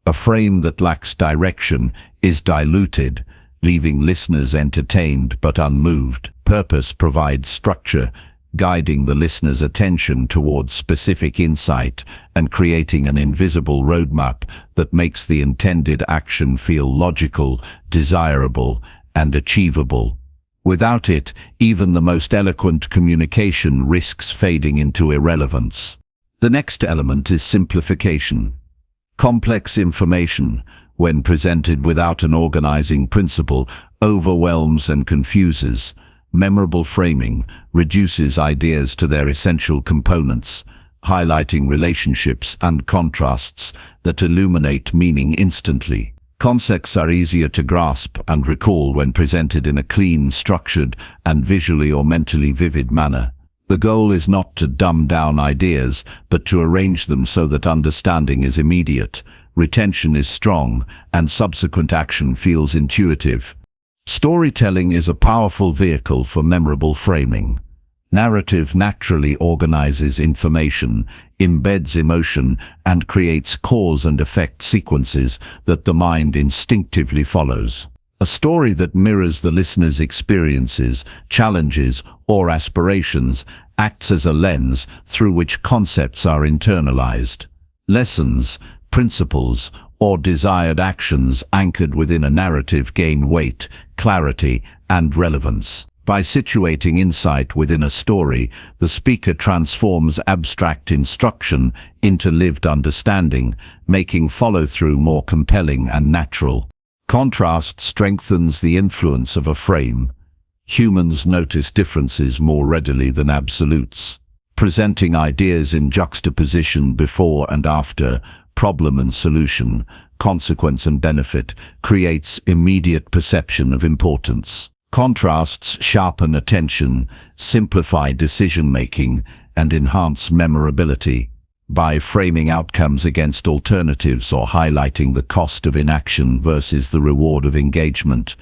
A frame that lacks direction is diluted, leaving listeners entertained but unmoved. Purpose provides structure, guiding the listener's attention towards specific insight and creating an invisible roadmap that makes the intended action feel logical, desirable, and achievable. Without it, even the most eloquent communication risks fading into irrelevance. The next element is simplification. Complex information, when presented without an organizing principle, overwhelms and confuses. Memorable framing reduces ideas to their essential components, highlighting relationships and contrasts that illuminate meaning instantly. Concepts are easier to grasp and recall when presented in a clean, structured, and visually or mentally vivid manner. The goal is not to dumb down ideas, but to arrange them so that understanding is immediate, retention is strong, and subsequent action feels intuitive. Storytelling is a powerful vehicle for memorable framing. Narrative naturally organizes information, embeds emotion, and creates cause and effect sequences that the mind instinctively follows. A story that mirrors the listener's experiences, challenges, or aspirations acts as a lens through which concepts are internalized. Lessons, principles, or desired actions anchored within a narrative gain weight, clarity, and relevance. By situating insight within a story, the speaker transforms abstract instruction into lived understanding, making follow-through more compelling and natural. Contrast strengthens the influence of a frame. Humans notice differences more readily than absolutes. Presenting ideas in juxtaposition before and after, problem and solution, consequence and benefit, creates immediate perception of importance. Contrasts sharpen attention, simplify decision-making, and enhance memorability. By framing outcomes against alternatives or highlighting the cost of inaction versus the reward of engagement,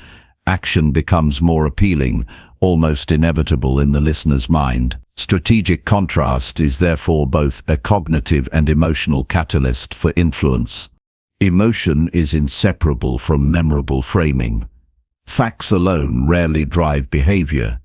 action becomes more appealing, almost inevitable in the listener's mind. Strategic contrast is therefore both a cognitive and emotional catalyst for influence. Emotion is inseparable from memorable framing. Facts alone rarely drive behavior.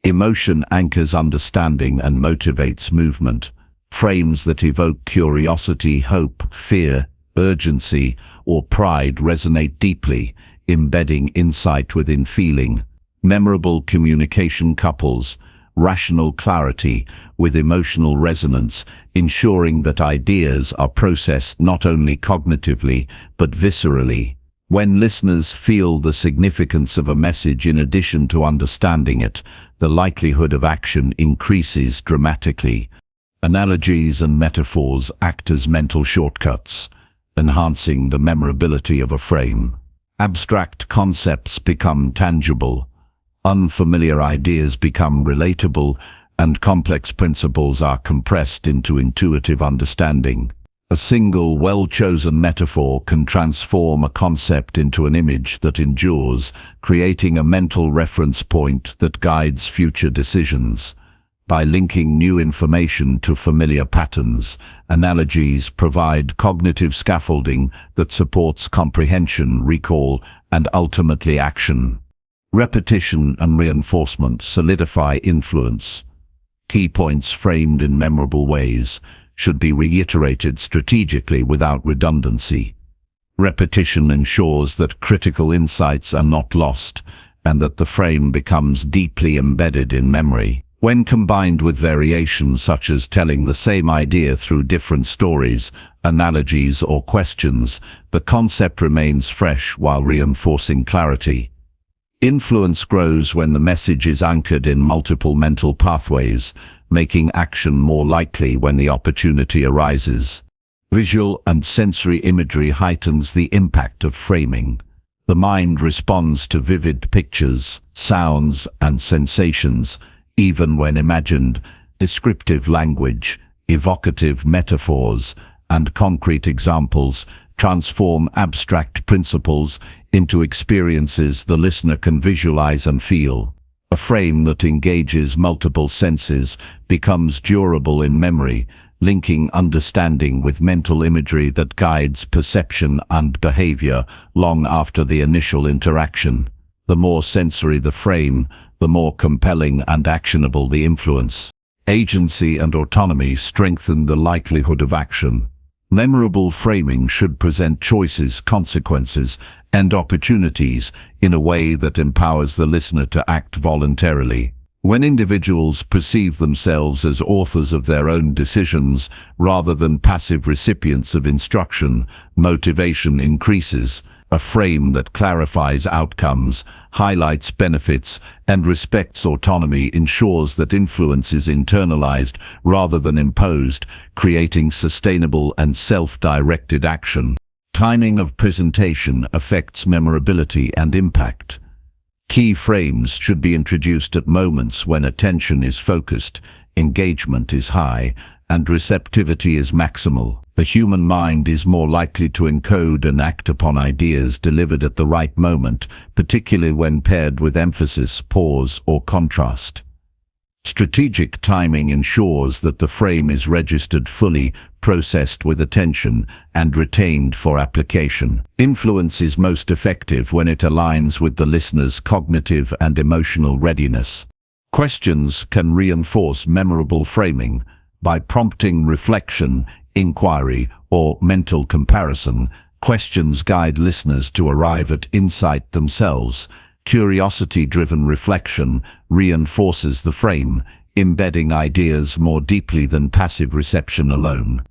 Emotion anchors understanding and motivates movement. Frames that evoke curiosity, hope, fear, urgency, or pride resonate deeply, embedding insight within feeling. Memorable communication couples rational clarity with emotional resonance, ensuring that ideas are processed not only cognitively but viscerally. When listeners feel the significance of a message in addition to understanding it, the likelihood of action increases dramatically. Analogies and metaphors act as mental shortcuts, enhancing the memorability of a frame. Abstract concepts become tangible, unfamiliar ideas become relatable, and complex principles are compressed into intuitive understanding. A single, well-chosen metaphor can transform a concept into an image that endures, creating a mental reference point that guides future decisions. By linking new information to familiar patterns, analogies provide cognitive scaffolding that supports comprehension, recall, and ultimately action. Repetition and reinforcement solidify influence. Key points framed in memorable ways should be reiterated strategically without redundancy. Repetition ensures that critical insights are not lost and that the frame becomes deeply embedded in memory. When combined with variations such as telling the same idea through different stories, analogies, or questions, the concept remains fresh while reinforcing clarity. Influence grows when the message is anchored in multiple mental pathways, making action more likely when the opportunity arises. Visual and sensory imagery heightens the impact of framing. The mind responds to vivid pictures, sounds, and sensations, even when imagined. Descriptive language, evocative metaphors, and concrete examples transform abstract principles into experiences the listener can visualize and feel. A frame that engages multiple senses becomes durable in memory, linking understanding with mental imagery that guides perception and behavior long after the initial interaction. The more sensory the frame, the more compelling and actionable the influence. Agency and autonomy strengthen the likelihood of action. Memorable framing should present choices, consequences, and opportunities in a way that empowers the listener to act voluntarily. When individuals perceive themselves as authors of their own decisions rather than passive recipients of instruction, motivation increases. A frame that clarifies outcomes, highlights benefits, and respects autonomy ensures that influence is internalized rather than imposed, creating sustainable and self-directed action. Timing of presentation affects memorability and impact. Key frames should be introduced at moments when attention is focused, engagement is high, and receptivity is maximal. The human mind is more likely to encode and act upon ideas delivered at the right moment, particularly when paired with emphasis, pause, or contrast. Strategic timing ensures that the frame is registered fully, processed with attention, and retained for application. Influence is most effective when it aligns with the listener's cognitive and emotional readiness. Questions can reinforce memorable framing by prompting reflection, inquiry, or mental comparison. Questions guide listeners to arrive at insight themselves. Curiosity-driven reflection reinforces the frame, embedding ideas more deeply than passive reception alone.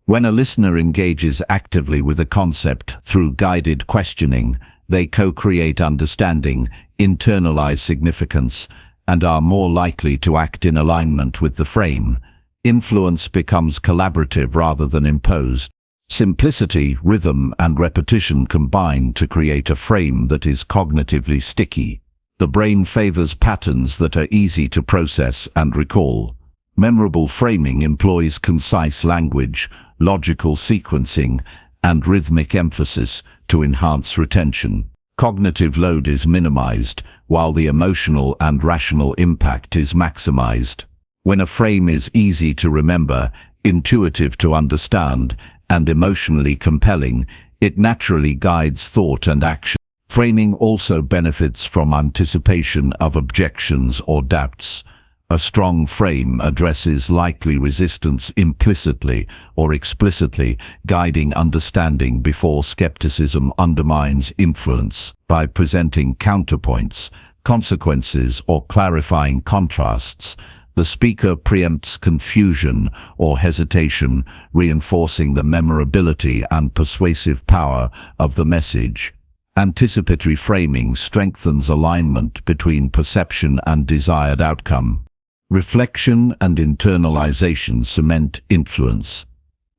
When a listener engages actively with a concept through guided questioning, they co-create understanding, internalize significance, and are more likely to act in alignment with the frame. Influence becomes collaborative rather than imposed. Simplicity, rhythm, and repetition combine to create a frame that is cognitively sticky. The brain favors patterns that are easy to process and recall. Memorable framing employs concise language, logical sequencing, and rhythmic emphasis to enhance retention. Cognitive load is minimized, while the emotional and rational impact is maximized. When a frame is easy to remember, intuitive to understand, and emotionally compelling, it naturally guides thought and action. Framing also benefits from anticipation of objections or doubts. A strong frame addresses likely resistance implicitly or explicitly, guiding understanding before skepticism undermines influence. By presenting counterpoints, consequences, or clarifying contrasts, the speaker preempts confusion or hesitation, reinforcing the memorability and persuasive power of the message. Anticipatory framing strengthens alignment between perception and desired outcome. Reflection and internalization cement influence.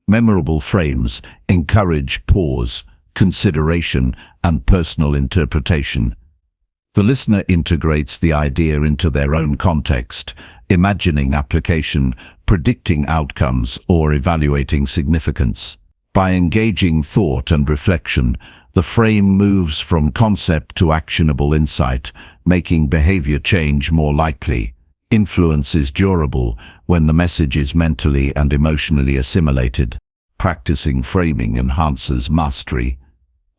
Memorable frames encourage pause, consideration, and personal interpretation. The listener integrates the idea into their own context, imagining application, predicting outcomes, or evaluating significance. By engaging thought and reflection, the frame moves from concept to actionable insight, making behavior change more likely. Influence is durable when the message is mentally and emotionally assimilated. Practicing framing enhances mastery.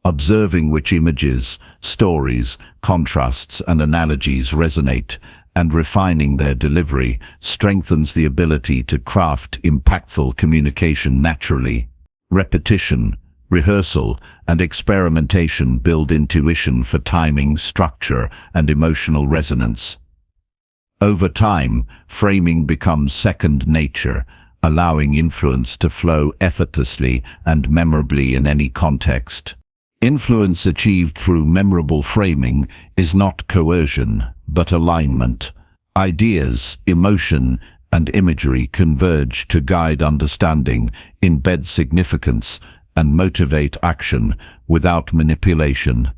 Observing which images, stories, contrasts, and analogies resonate, and refining their delivery strengthens the ability to craft impactful communication naturally. Repetition, rehearsal, and experimentation build intuition for timing, structure, and emotional resonance. Over time, framing becomes second nature, allowing influence to flow effortlessly and memorably in any context. Influence achieved through memorable framing is not coercion, but alignment. Ideas, emotion, and imagery converge to guide understanding, embed significance, and motivate action without manipulation.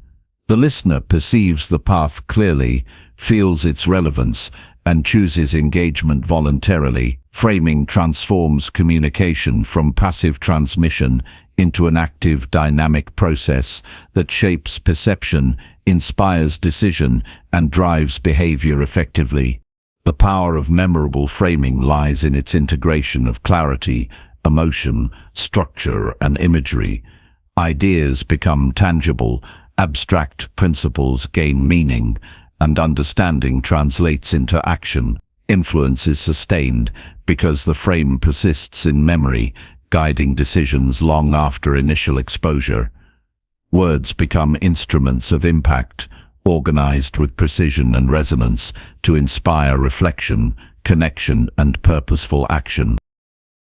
The listener perceives the path clearly, feels its relevance, and chooses engagement voluntarily. Framing transforms communication from passive transmission into an active, dynamic process that shapes perception, inspires decision, and drives behavior effectively. The power of memorable framing lies in its integration of clarity, emotion, structure, and imagery. Ideas become tangible, abstract principles gain meaning, and understanding translates into action. Influence is sustained because the frame persists in memory, guiding decisions long after initial exposure. Words become instruments of impact, organized with precision and resonance to inspire reflection, connection, and purposeful action.